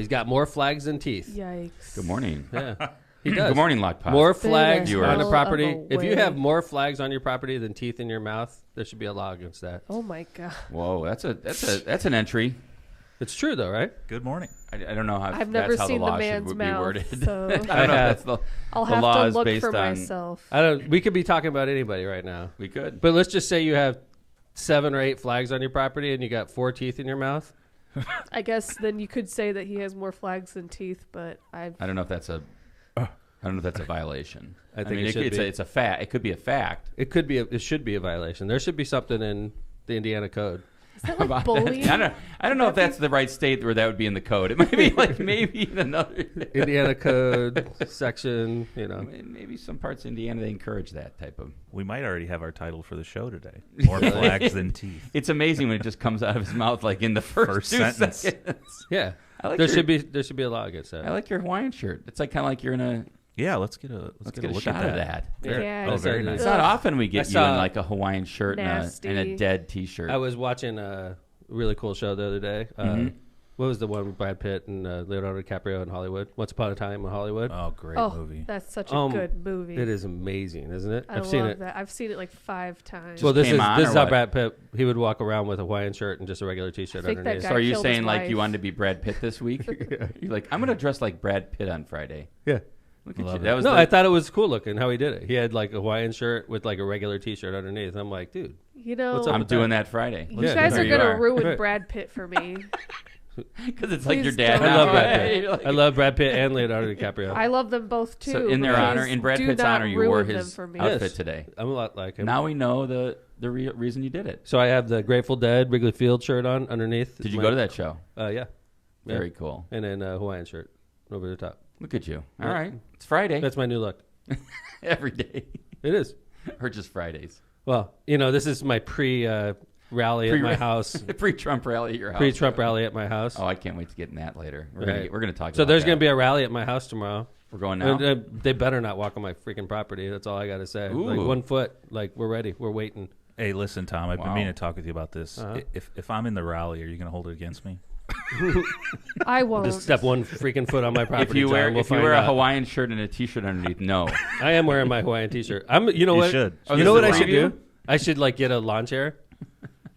He's got more flags than teeth. Yikes. Good morning. Yeah. He does. Good morning, Lockpot. More flags Been a on the hell property. of a If you way. have more flags on your property than teeth in your mouth, there should be a law against that. Oh my God. Whoa, that's an entry. It's true though, right? Good morning. I don't know how I've that's never how seen the the law man's should be mouth, worded. so I don't know if that's the I'll the have law to is look based for on. myself. We could be talking about anybody right now. We could. But let's just say you have 7 or 8 flags on your property and you got 4 teeth in your mouth. I guess then you could say that he has more flags than teeth, but I don't know if that's a violation. I think mean, it should be. it's a fact. It could be a fact. It could be. It should be a violation. There should be something in the Indiana code. is that like bullying? I don't know if that's the right state where that would be in the code. It might be like maybe in another Indiana code section. Maybe some parts of Indiana they encourage that type of. We might already have our title for the show today. More flags than teeth. It's amazing when it just comes out of his mouth like in the first 2 sentence. seconds. Yeah, I like there should be a law against that. I like your Hawaiian shirt. It's like kind of like you're in a. Yeah, let's get a look at at that. Yeah. Oh, very nice. It's not often we get I you saw- in like a Hawaiian shirt and a dead T-shirt. I was watching a really cool show the other day. What was the one with Brad Pitt and Leonardo DiCaprio in Hollywood? Once Upon a Time in Hollywood. Oh, great Oh, movie. that's such a good movie. It is amazing, isn't it? I I've seen love it. that. I've seen it like 5 times. Well, this came on, is or how what? Brad Pitt. He would walk around with a Hawaiian shirt and just a regular T-shirt I think that underneath. guy So are you killed saying his like wife. you wanted to be Brad Pitt this week? You're like, I'm going to dress like Brad Pitt on Friday. Yeah. Look at you. Love it. That was No, I thought it was cool looking how he did it. He had like a Hawaiian shirt with like a regular T-shirt underneath. I'm like, dude, You know, What's up I'm with doing that Friday. you Yeah, guys there are you going to are. ruin Right. Brad Pitt for me. Because it's like your Please dad. don't. I love Brad Right? Pitt. You're like- I love Brad Pitt and Leonardo DiCaprio. I love them both too. So in their Please honor, in Brad do Pitt's not honor, you wore ruin them his for me. outfit Yes. today. I'm a lot like him. Now we know the reason you did it. So I have the Grateful Dead Wrigley Field shirt on underneath. Did you go to that show? Yeah. Very cool. And then a Hawaiian shirt over the top. Look at you. All Yeah. right. It's Friday. That's my new look. Every day. It is. Or just Fridays. Well, this is my rally at my house. Pre-Trump rally at your house. Pre-Trump rally at my house. Oh, I can't wait to get in that later. We're Right. gonna talk. So about there's that. going to be a rally at my house tomorrow. We're going now. They better not walk on my freaking property. That's all I got to say. Like Ooh. 1 foot. Like we're ready. We're waiting. Hey, listen, Tom. I've been Wow. meaning to talk with you about this. Uh-huh. If I'm in the rally, are you going to hold it against me? I won't. Just step 1 freaking foot on my property. If you wear John, we'll if you find wear a out. Hawaiian shirt and a T-shirt underneath, no. I am wearing my Hawaiian T-shirt. You know You what? should. Oh, You this know is what a I should preview? do? I should like get a lawn chair,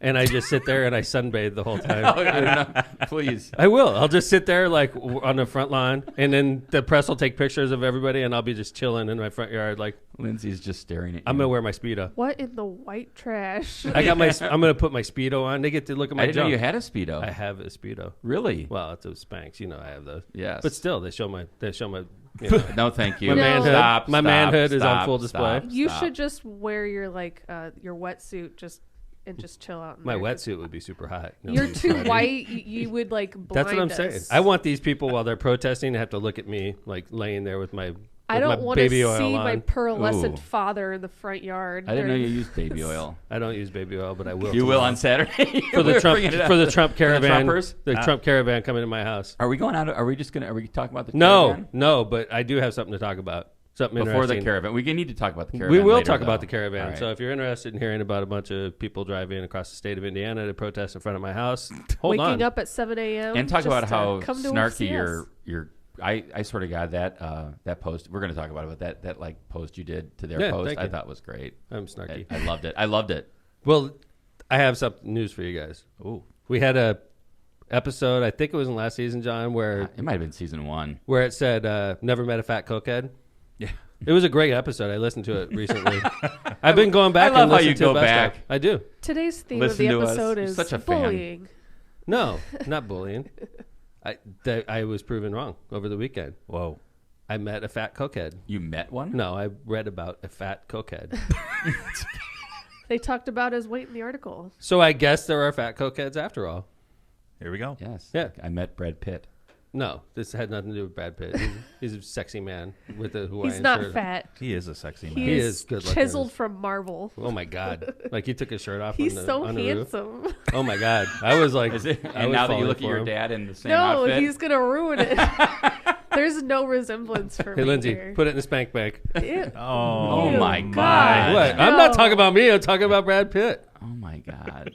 and I just sit there and I sunbathe the whole time. Oh, I don't know. Please. I will. I'll just sit there like on the front lawn, and then the press will take pictures of everybody, and I'll be just chilling in my front yard. Like Lindsay's just staring at you. I'm gonna wear my Speedo. What in the white trash? I got my. I'm gonna put my Speedo on. They get to look at my I didn't know junk. you had a Speedo. I have a Speedo. Really? Well, it's those Spanx. I have those. Yes. But still, they show my. No, thank you. My No. manhood. Stop, my stop, manhood is on stop, full display. stop. You should just wear your your wetsuit and just chill out. In My there. wetsuit would be super hot. No, You're it's too funny. white. You would like blind That's what I'm us. saying. I want these people while they're protesting to have to look at me like laying there with my. I don't want to see oil my on. pearlescent Ooh. father in the front yard. I didn't know you during- used baby oil. I don't use baby oil, but I will. You will tomorrow. on Saturday for the We're Trump bringing it up. for the Trump caravan. Trumpers? The Trump caravan coming to my house. Are we going out? Are we talking about the No, caravan? no, but I do have something to talk about. Something Before the interesting. caravan. We need to talk about the caravan. We will later, talk though. about the caravan. All right. So if you're interested in hearing about a bunch of people driving across the state of Indiana to protest in front of my house, hold Waking on. up at 7 a.m. and talk just about to how come to snarky see us. your I sort of got that post. We're going to talk about that like post you did to their Yeah, post. thank I you. thought was great. I'm snarky. I loved it. I loved it. Well, I have some news for you guys. Ooh, We had a episode, I think it was in last season, John, where it might have been season 1. it said never met a fat cokehead. Yeah. It was a great episode. I listened to it recently. I've been going back I love and how listening you to go the best back. of. I do. Today's theme Listen to of the us. episode You're is such a fan. bullying. No, not bullying. I was proven wrong over the weekend. Whoa. I met a fat cokehead. You met one? No, I read about a fat cokehead. They talked about his weight in the article. So I guess there are fat cokeheads after all. Here we go. Yes. Yeah. I met Brad Pitt. No, this had nothing to do with Brad Pitt. He's a sexy man with a Hawaiian He's not shirt. fat. He is a sexy man. He, He is is good looking. chiseled from marble. Oh my God! Like he took his shirt off. He's on the, so on the roof. handsome. Oh my God! I was like, Is it? I And was now that you falling look at for your him. dad in the same No, outfit. he's gonna ruin it. There's no resemblance for Hey me Lindsay, here. put it in the spank bank. Ew. Oh, Oh my God. God. What? I'm not talking about me. I'm talking about Brad Pitt. Oh my God.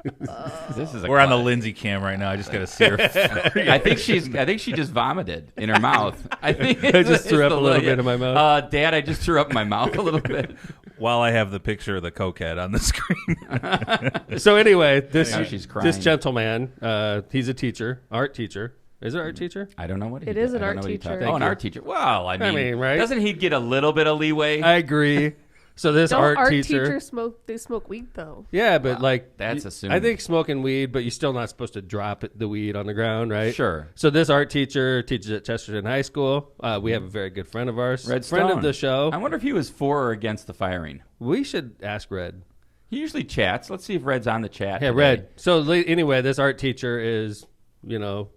This is. We're on the Lindsay cam right now. I just got to see her. I think she just vomited in her mouth. I think I just threw up a little bit in my mouth. Dad, I just threw up in my mouth a little bit. While I have the picture of the Cokehead on the screen. So anyway, this crying. gentleman, he's a teacher, art teacher. Is it art teacher? I don't know what it is. An art teacher. Oh, an art teacher. Well, I mean, right? Doesn't he get a little bit of leeway? I agree. So this Don't art teacher they smoke weed though. Yeah, but that's assumed. I think smoking weed, but you're still not supposed to drop the weed on the ground, right? Sure. So this art teacher teaches at Chesterton High School. We have a very good friend of ours, Red friend Stone. of the show. I wonder if he was for or against the firing. We should ask Red. He usually chats. Let's see if Red's on the chat. Yeah, today. Red. So anyway, this art teacher is,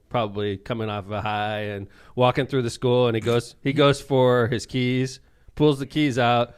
probably coming off of a high and walking through the school, and he goes for his keys, pulls the keys out.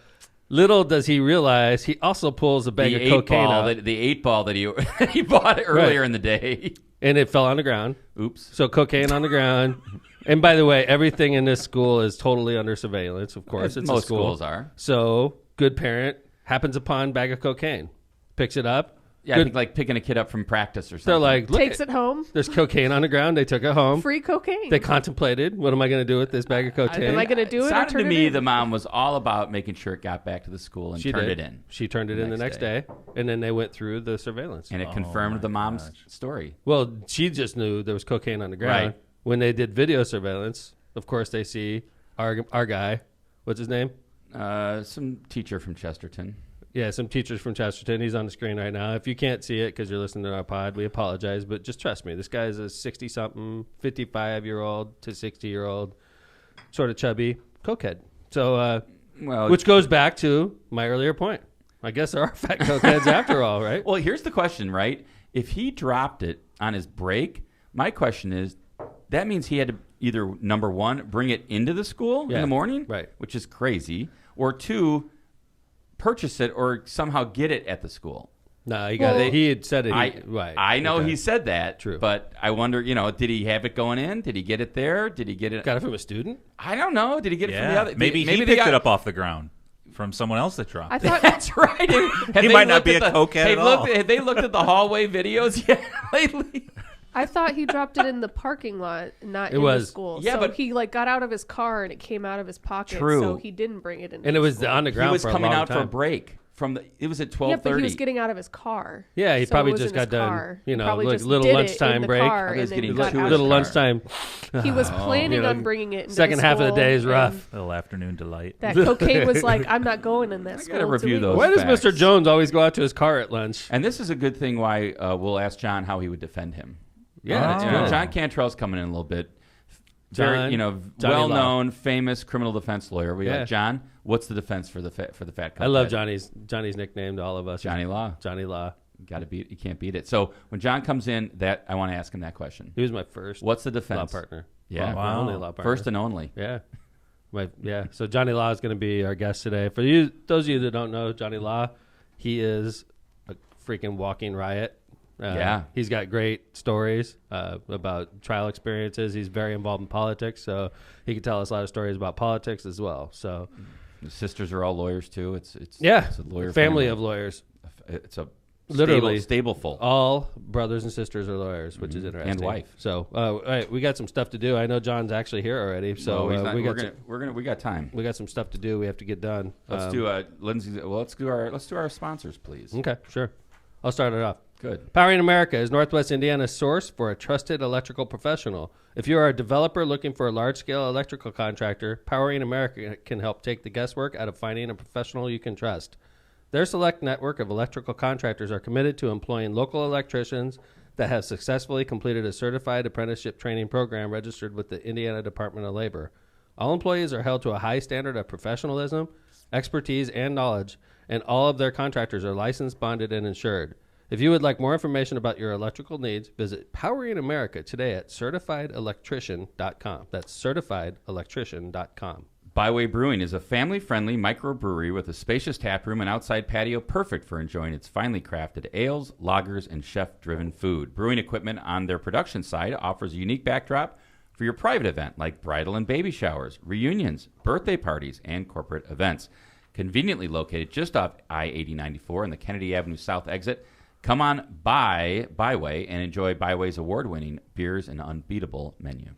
Little does he realize he also pulls a bag of cocaine out. The 8-ball that he bought earlier in the day. And it fell on the ground. Oops. So cocaine on the ground. And by the way, everything in this school is totally under surveillance, of course. It's most a school. Schools are. So good parent happens upon bag of cocaine. Picks it up. Yeah, I think like picking a kid up from practice or something. They're like, look, Takes it home. there's cocaine on the ground. They took it home. Free cocaine. They contemplated, what am I going to do with this bag of cocaine? Am I going to do it or sounded turn to it me in? the mom was all about making sure it got back to the school and turned it in. She turned it in the next day. And then they went through the surveillance. And it confirmed the mom's story. Well, she just knew there was cocaine on the ground. Right. When they did video surveillance, of course, they see our guy. What's his name? Some teacher from Chesterton. Yeah, some teachers from Chesterton. He's on the screen right now. If you can't see it because you're listening to our pod, we apologize. But just trust me, this guy is a 60-something, 55-year-old to 60-year-old, sort of chubby cokehead. So, which goes back to my earlier point. I guess there are fat cokeheads after all, right? Well, here's the question, right? If he dropped it on his break, my question is, that means he had to either, number one, bring it into the school in the morning, right, which is crazy, or two, purchase it or somehow get it at the school. No, he had said it. I know he said that. True. But I wonder, did he have it going in? Did he get it there? Did he get it? Got it from a student? I don't know. Did he get it from the other? Maybe he picked it up off the ground from someone else that dropped it. That's right. He might not be a cokehead at all. Have they looked at the hallway videos yet lately? I thought he dropped it in the parking lot, not in the school. Yeah, so but he got out of his car and it came out of his pocket. True. So he didn't bring it in. And it was on the ground. He was for a coming long out time. for a break. It was at 12:30. Yeah, but he was getting out of his car. Yeah, he So probably it was just in his got done. car. You He know, probably like just little did it lunchtime in the break. car I was and then getting got to out his Little of lunchtime. He was planning on bringing it into second the half of the school, day is rough. and Little afternoon delight. That cocaine was like, I'm not going in that school. gotta It's review illegal. those. Why does facts. Mr. Jones always go out to his car at lunch? And this is a good thing why we'll ask John how he would defend him. Yeah, that's You know, good. John Cantrell's coming in a little bit. John- Very, Johnny well-known, famous criminal defense lawyer. We Yeah. got John. What's the defense for the fat I love cokehead? Johnny's nickname to all of us. Johnny Law. Johnny Law. You can't beat it. So when John comes in, I want to ask him that question. He was my first What's the law defense? partner. Yeah. My only law partner. First and only. Yeah. So Johnny Law is going to be our guest today. For those of you that don't know Johnny Law, he is a freaking walking riot. He's got great stories about trial experiences. He's very involved in politics, so he can tell us a lot of stories about politics as well. So The sisters are all lawyers too. It's yeah, it's a lawyer family of lawyers. It's a Literally stableful. All brothers and sisters are lawyers, which is interesting. And wife. So, all right, we got some stuff to do. I know John's actually here already, so we got time. We got some stuff to do. We have to get done. Let's do Lindsay. Well, let's do our sponsors, please. Okay, sure. I'll start it off. Good. Powering America is Northwest Indiana's source for a trusted electrical professional. If you are a developer looking for a large-scale electrical contractor, Powering America can help take the guesswork out of finding a professional you can trust. Their select network of electrical contractors are committed to employing local electricians that have successfully completed a certified apprenticeship training program registered with the Indiana Department of Labor. All employees are held to a high standard of professionalism, expertise, and knowledge, and all of their contractors are licensed, bonded, and insured. If you would like more information about your electrical needs, visit Powering America today at certifiedelectrician.com. That's certifiedelectrician.com. Byway Brewing is a family-friendly microbrewery with a spacious tap room and outside patio perfect for enjoying its finely crafted ales, lagers, and chef-driven food. Brewing equipment on their production side offers a unique backdrop for your private event like bridal and baby showers, reunions, birthday parties, and corporate events. Conveniently located just off I-8094 in the Kennedy Avenue South exit, Come on by Byway and enjoy Byway's award-winning beers and unbeatable menu.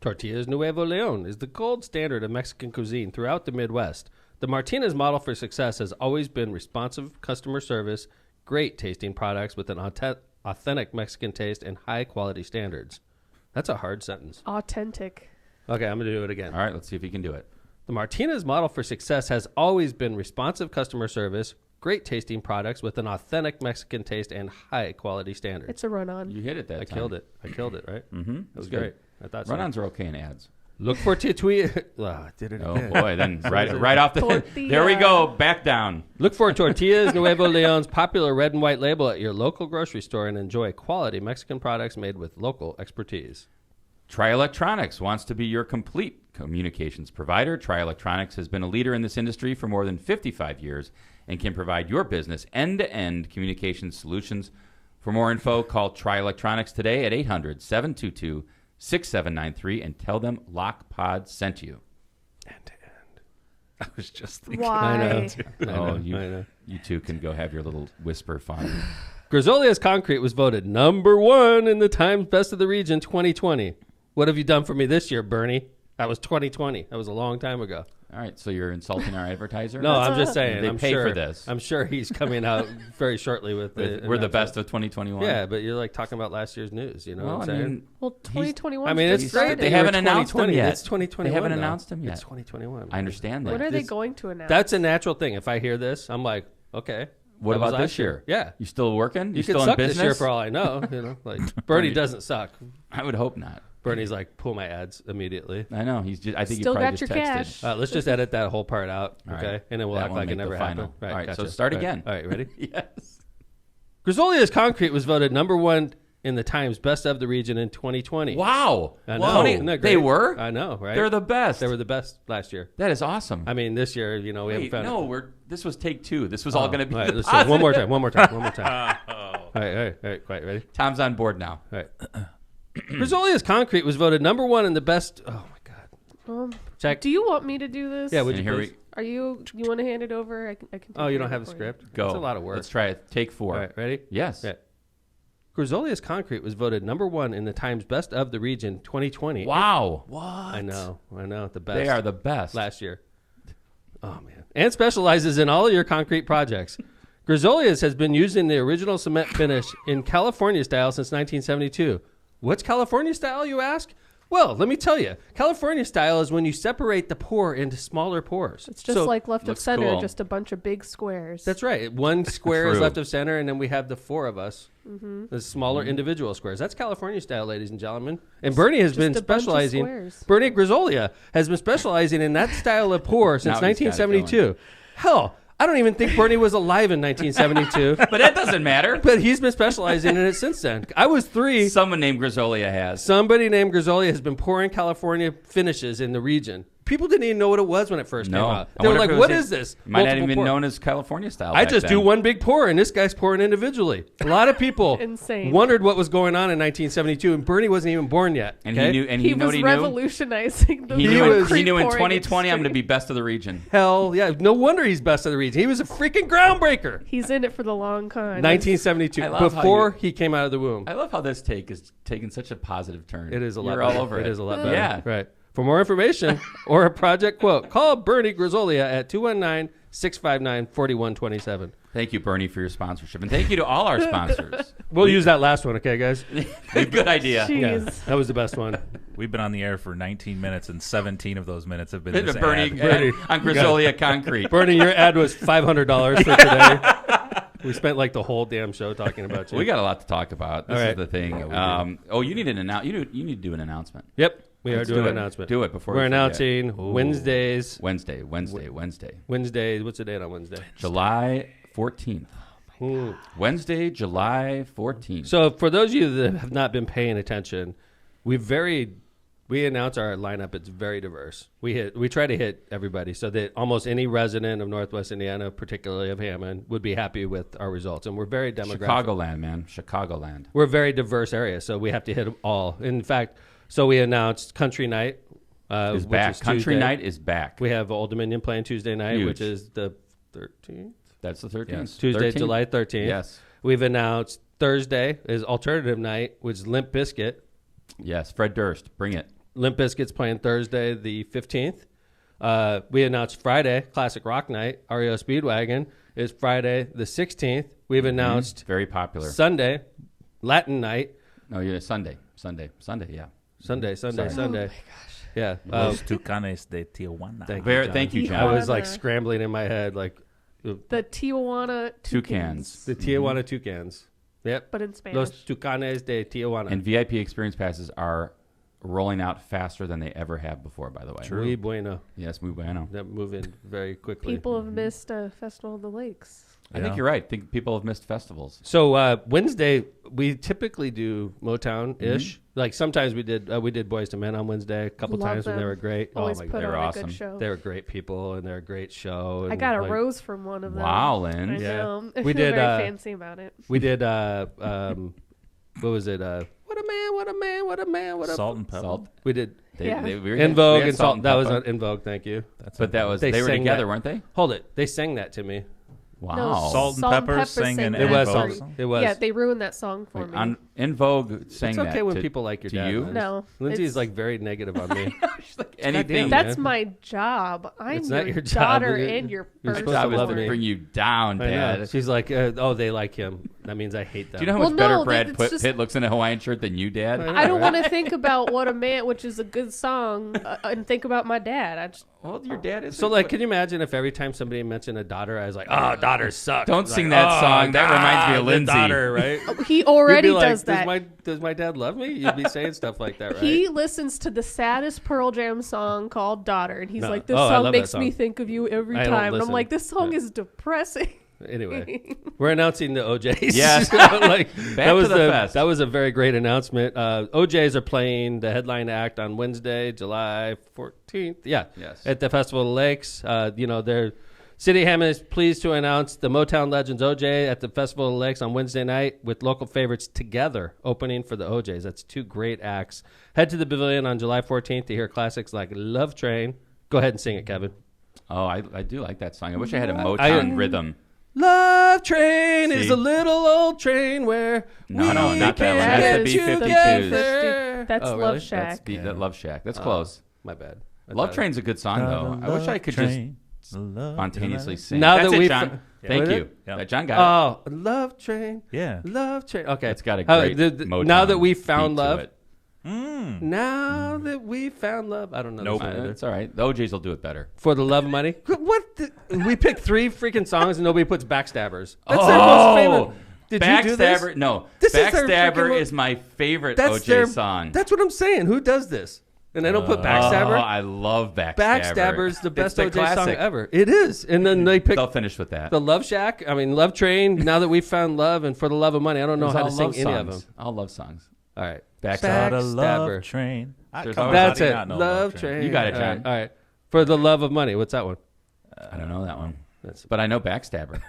Tortillas Nuevo Leon is the gold standard of Mexican cuisine throughout the Midwest. The Martinez model for success has always been responsive customer service, great tasting products with an authentic Mexican taste, and high-quality standards. That's a hard sentence. Authentic. Okay, I'm going to do it again. All right, let's see if you can do it. The Martinez model for success has always been responsive customer service, great tasting products with an authentic Mexican taste, and high-quality standards. It's a run-on. You hit it that I time. killed it. I killed it, right? Mm-hmm. That was good. great. I thought so. Run-ons are okay in ads. Look for tortilla. I did it Oh, again. boy. Then right off the... Tortilla. There we go. Back down. Look for Tortillas Nuevo Leon's popular red and white label at your local grocery store and enjoy quality Mexican products made with local expertise. Tri Electronics wants to be your complete communications provider. Tri Electronics has been a leader in this industry for more than 55 years and can provide your business end-to-end communications solutions. For more info, call Tri Electronics today at 800-722-6793 and tell them LockPod sent you. End to end. I was just thinking. Why? I know. You two can go have your little whisper fun. Grisolia's Concrete was voted number 1 in the Times Best of the Region 2020. What have you done for me this year, Bernie? That was 2020. That was a long time ago. All right, so you're insulting our advertiser? No, I'm just saying. They I'm pay sure, for this. I'm sure he's coming out very shortly with the. We're the best of 2021. Yeah, but you're like talking about last year's news. You know Well, what I I'm saying? mean, Well, 2021. I mean, it's just great. started. They that haven't we're announced them 2020. yet. It's 2021. They haven't though. announced them yet. It's 2021. I understand that. When are they This- going to announce? That's a natural thing. If I hear this, I'm like, okay. What that was about last this year? Yeah. You still working? You still could in suck business? this year for all I know. You know, like Bernie doesn't suck. I would hope not. Bernie's like, pull my ads immediately. I know. He's just. I think Still he probably got just your texted. cash. Let's just edit that whole part out, All okay? right. And then we'll That act won't like it make the never final. happened. All right, gotcha. so start All right. again. All right, ready? Yes. Grisolia's Concrete was voted number 1 in the Times Best of the Region in 2020. Wow. I know. Whoa. Isn't that They great? were? I know, right? They're the best. They were the best last year. That is awesome. I mean, this year, you know, we haven't Wait, found no, this was take 2. This was all going to be All right, the let's do it. One more positive. time. One more time. One more time. All right. Quiet. Ready? Tom's on board now. All right. Grisolia's Concrete was voted number 1 in the best. Oh my God. Check. Do you want me to do this? Yeah. Would And you here please? Are you want to hand it over? I can Oh, take you care don't of have it the for script? Go. It's a lot of work. Let's try it. Take 4. All right. Ready? Yes. Yeah. Grisolia's Concrete was voted number 1 in the Times Best of the Region 2020. Wow. I know. The best. They are the best. Last year. Oh, man. And specializes in all of your concrete projects. Grisolia's has been using the original cement finish in California style since 1972. What's California style, you ask? Well, let me tell you. California style is when you separate the pour into smaller pores. It's just like left of looks center, cool. just a bunch of big squares. That's right. One square is True. left of center, and then we have the 4 of us. The smaller individual squares. That's California style, ladies and gentlemen. And Bernie has Just been a bunch of specializing. squares. Bernie Grisolia has been specializing in that style of pour since Now he's got it 1972. Hell, I don't even think Bernie was alive in 1972. But that doesn't matter. But he's been specializing in it since then. I was 3. Someone named Grisolia has. Somebody named Grisolia has been pouring California finishes in the region. People didn't even know what it was when it first came out. They were like, what is this? Might not Multiple even pour. known as California style. I back just do then. one big pour, and this guy's pouring individually. A lot of people Insane. wondered what was going on in 1972, and Bernie wasn't even born yet. And okay? he knew. And he you know was what he knew? revolutionizing the He He knew, was- he knew in pouring 2020 I'm going to industry. be best of the region. Hell, yeah. No wonder he's best of the region. He was a freaking groundbreaker. He's in it for the long con. 1972, I love how before you- he came out of the womb. I love how this take is taking such a positive turn. It is a lot You're better. all over it. It is a lot better. Yeah. Right. For more information or a project quote, call Bernie Grisolia at 219-659-4127. Thank you, Bernie, for your sponsorship. And thank you to all our sponsors. We'll use that last one, okay, guys? Good idea. Jeez. Yeah, that was the best one. We've been on the air for 19 minutes, and 17 of those minutes have been Bernie this ad. on Grisolia Concrete. Bernie, your ad was $500 for today. We spent like the whole damn show talking about you. We got a lot to talk about. This All is right. the thing. Yeah, we You need an you need to do an announcement. Yep, we Let's are doing do an it. announcement. Do it before We're we forget. announcing Wednesdays. Wednesday. Wednesdays. What's the date on Wednesday? July 14th. Ooh. Wednesday, July 14th. So for those of you that have not been paying attention, we announce our lineup. It's very diverse. We try to hit everybody so that almost any resident of Northwest Indiana, particularly of Hammond, would be happy with our results. And we're very demographic. Chicagoland, man. Chicagoland. We're a very diverse area, so we have to hit them all. In fact, so we announced Country Night Is which back. is Country Tuesday. Night is back. We have Old Dominion playing Tuesday night, Huge. which is the 13th. That's the 13th. Tuesday, 13th? July 13th. Yes. We've announced Thursday is alternative night, which is Limp Bizkit. Yes, Fred Durst, bring it. Limp Bizkit's playing Thursday the 15th. We announced Friday, Classic Rock Night. REO Speedwagon is Friday the 16th. We've announced very popular Sunday, Latin Night. Oh, yeah, Sunday, yeah. Sunday. Oh my gosh. Yeah. Los Tucanes de Tijuana. Thank you, John. I was like scrambling in my head, like The Tijuana Toucans. the Tijuana Toucans. Yep. But in Spanish. Los Tucanes de Tijuana. And VIP experience passes are rolling out faster than they ever have before, by the way. Muy bueno. Yes, muy bueno. They're moving very quickly. People have missed Festival of the Lakes. I think you're right. I think people have missed festivals. So Wednesday, we typically do Motown-ish. Like sometimes we did Boys to Men on Wednesday a couple Love times, and they them. were great. Always oh my put God, on a awesome. good show. they were great people, and they're a great show. I and, got a like, rose from one of them. Wow, I Lynn. Yeah. know. I We feel did, very fancy about it. We did. What was it? What a man! What a man! What a man! What a Salt and pepper. Salt. We did Yeah. In Vogue and Salt. That was Pepper. In Vogue. Thank you. But that was they were sang together, that. weren't they? Hold it. They sang that to me. Wow. No, Salt and Pepper singing It was Vogue. salt. It was. Yeah, they ruined that song for me. On In Vogue sang It's that. okay when to- people like your to dad. you? man. No, Lindsay's it's- like very negative on me. She's like anything. damn, That's man. my job. I'm It's your, not your job. daughter You're- and your you're Her supposed job to is love to me. bring you down, I know. Dad. She's like, oh, they like him. That means I hate them. Do you know how Well, much better no, Brad it's just- Pitt looks in a Hawaiian shirt than you, Dad? I don't want to think about What a Man, which is a good song, and think about my dad. I just, Well, your dad is. So, like, can you imagine if every time somebody mentioned a daughter, I was like, oh, daughters suck. Don't Like, sing that oh, song. That reminds me of God, the Lindsay. daughter, right? he already You'd be like, does that. Does my dad love me? You'd be saying stuff like that, right? He listens to the saddest Pearl Jam song called Daughter, and he's No. like, this Oh, I song love that makes me song. think of you every I don't time. And I'm listen. like, this song Yeah. is depressing. Anyway, we're announcing the OJs. Yes. Like, Back that was to the fest. That was a very great announcement. OJs are playing the headline act on Wednesday, July 14th. Yeah. Yes. At the Festival of the Lakes. Their City Hammond is pleased to announce the Motown legends OJ at the Festival of the Lakes on Wednesday night with local favorites Together opening for the OJs. That's two great acts. Head to the Pavilion on July 14th to hear classics like Love Train. Go ahead and sing it, Kevin. Oh, I do like that song. I wish I had a Motown rhythm. Love Train is See? a little old train where No, we not that can one. That's get the B-52s. together. That's Oh, Love really? Shack. That's Love Shack. That's close. My bad. I Love thought- Train's a good song, though. I wish I could just spontaneously sing. Now That's that it, we've- John. Yeah. Thank What is you. it? Yeah. John got Oh, Love Train. Yeah. Love Train. Okay. It's got a great Motown now that we found beat to love. it. Now that we found love. I don't know. Nope. this one either. It's all right. The OJs will do it better. For the love of money. What? We picked 3 freaking songs and nobody puts Backstabbers. That's their most famous. Did you do this? Backstabber. No. This is their Backstabber freaking is my favorite That's OJ their song. That's what I'm saying. Who does this? And they don't put Backstabber. Oh, I love Backstabber. Backstabber's the best It's the OJ song classic. ever. It is. And then they picked They'll finish with that. the Love Shack. I mean, Love Train. Now that we found love, and For the Love of Money. I don't know It's how all to sing love any of songs. them. All love songs. All right. Backstabber. Backstabber. Train. There's Come on, always- how That's do you it. not know Love Train. You got it, All John. right. All right. For the Love of Money. What's that one? I don't know that one. That's But I know Backstabber.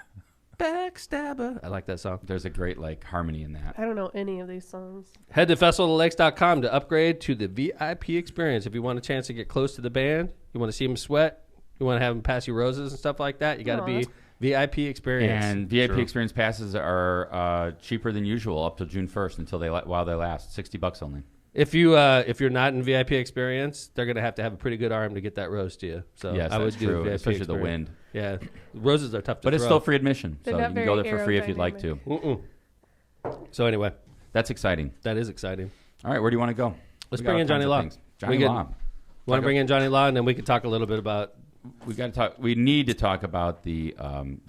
Backstabber. I like that song. There's a great harmony in that. I don't know any of these songs. Head to festivaloflakes.com to upgrade to the VIP experience. If you want a chance to get close to the band, you want to see them sweat, you want to have them pass you roses and stuff like that, you got to be VIP experience. And VIP experience passes are cheaper than usual up till June 1st while they last. $60 only. If you're not in VIP experience, they're going to have a pretty good arm to get that rose to you. So Yes, I would that's do true, VIP especially the experience. wind. Yeah, roses are tough to But it's throw. still free admission, They're so you not can go very there for free if you'd like to. So anyway, That's exciting. that is exciting. All right, where do you want to go? Let's We got bring all in Johnny kinds of Law. things. Johnny We Law. Want to bring in Johnny Law, and then we can talk a little bit about. We got to talk. We need to talk about the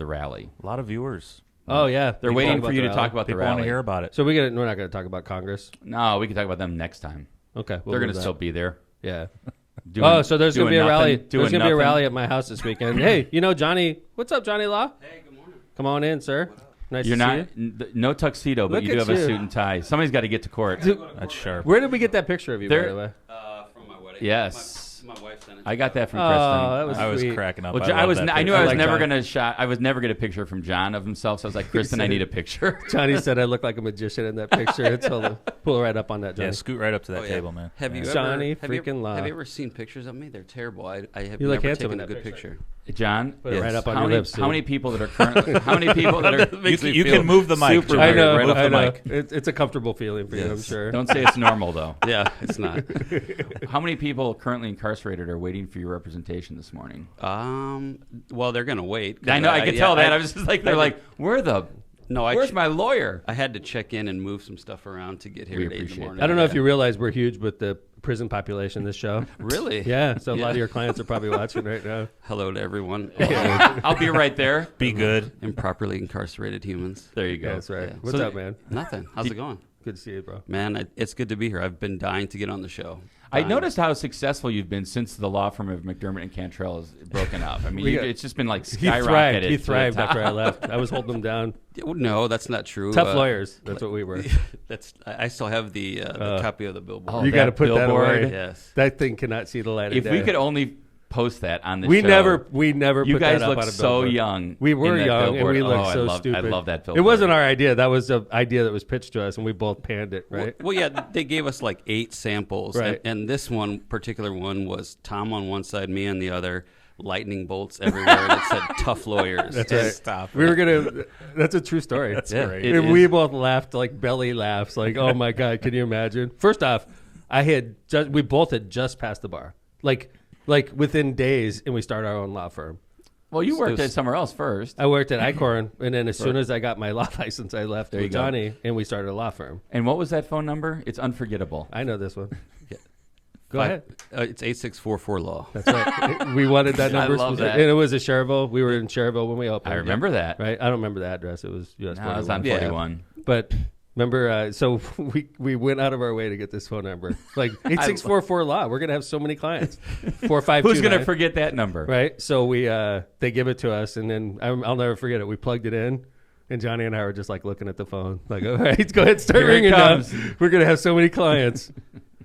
rally. A lot of viewers. Oh yeah, They're we can waiting talk for you to the talk rally. about the People want rally. to hear about it. So we're not going to talk about Congress. No, we can talk about them next time. Okay, They're going to still be there. Yeah. Doing- So there's going to doing be a nothing, rally. doing There's going to be a nothing. rally at my house this weekend. Hey, Johnny? What's up, Johnny Law? Hey, good morning. Come on in, sir. Nice You're to not see you. no tuxedo, but Look you do at have a you. suit and tie. Somebody's got to get to court. That's sharp. Where did we get that picture of you, by There- the way? From my wedding. Yes. My wife sent it. I got that from Oh, Kristen. that was I was sweet. cracking up. Well, I love that I knew picture. I was like never John. gonna shot. I was never get a picture from John of himself. So I was like, Kristen, I need a picture. Johnny said I look like a magician in that picture. It's pull right up on that, Johnny. Yeah, scoot right up to that table, man. Have you Johnny ever, have you freaking Law. Have you ever seen pictures of me? They're terrible. I have You look never handsome taken in a that good picture. picture. John, Put it right up on how your many, lips. How many people that are currently? How many people that are? You can move the mic. Super John. I know. right off I the know. mic. It's a comfortable feeling for you, I'm Yes. sure. Don't say it's normal though. Yeah, it's not. How many people currently incarcerated are waiting for your representation this morning? Well, they're gonna wait. I know. I could tell that. I was just like, they're I- like, where's my lawyer? I had to check in and move some stuff around to get here We at 8 in the appreciate morning. I don't know if you realize we're huge with the prison population, this show. Really? Yeah, so a lot Yeah. of your clients are probably watching right now. Hello to everyone. I'll be right there. Be good. Improperly incarcerated humans. There you go. Yeah, that's right. Yeah. What's So- up, man? Nothing. How's it going? Good to see you, bro. Man, it's good to be here. I've been dying to get on the show. I Dying. noticed how successful you've been since the law firm of McDermott and Cantrell has broken up. I mean, it's just been like He skyrocketed. thrived. He to the thrived top. after I left. I was holding him down. No, that's not true. Tough lawyers. That's what we were. I still have the copy of the billboard. Oh, You got to that put that billboard. away. Yes. That thing cannot see the light of If day. we could only post that on the we show. never You put guys that up look on a so billboard. young. We were in that young billboard. and we looked Oh, so I stupid. love that It billboard. wasn't our idea. That was the idea that was pitched to us, and we both panned it, right? Well, yeah, they gave us like 8 samples, Right. and this one particular one was Tom on one side, me on the other, lightning bolts everywhere, and it said "tough lawyers." That's And- right. Stop. We were gonna. That's a true story. That's great. It And is. we both laughed like belly laughs, like, "Oh my god, can you imagine?" First off, we both had just passed the bar, like within days, and we started our own law firm. Well, you worked It was- at somewhere else first. I worked at Icorn, and then as soon as I got my law license, I left There you with go. Johnny, and we started a law firm. And what was that phone number? It's unforgettable. I know this one. Yeah. Go ahead. It's 8644 law. That's right. We wanted that number. love that. And it was a Cherville. We were in Cherville when we opened. I remember that. Right? I don't remember the address. It was US No, I was on 41. Yeah. 41. But remember, so we went out of our way to get this phone number. Like 8644 law. We're going to have so many clients. 4529. Who's going to forget that number? Right? So they give it to us, and then I'll never forget it. We plugged it in. And Johnny and I were just like looking at the phone, like, all right, go ahead, start Here it ringing now. comes. We're gonna have so many clients.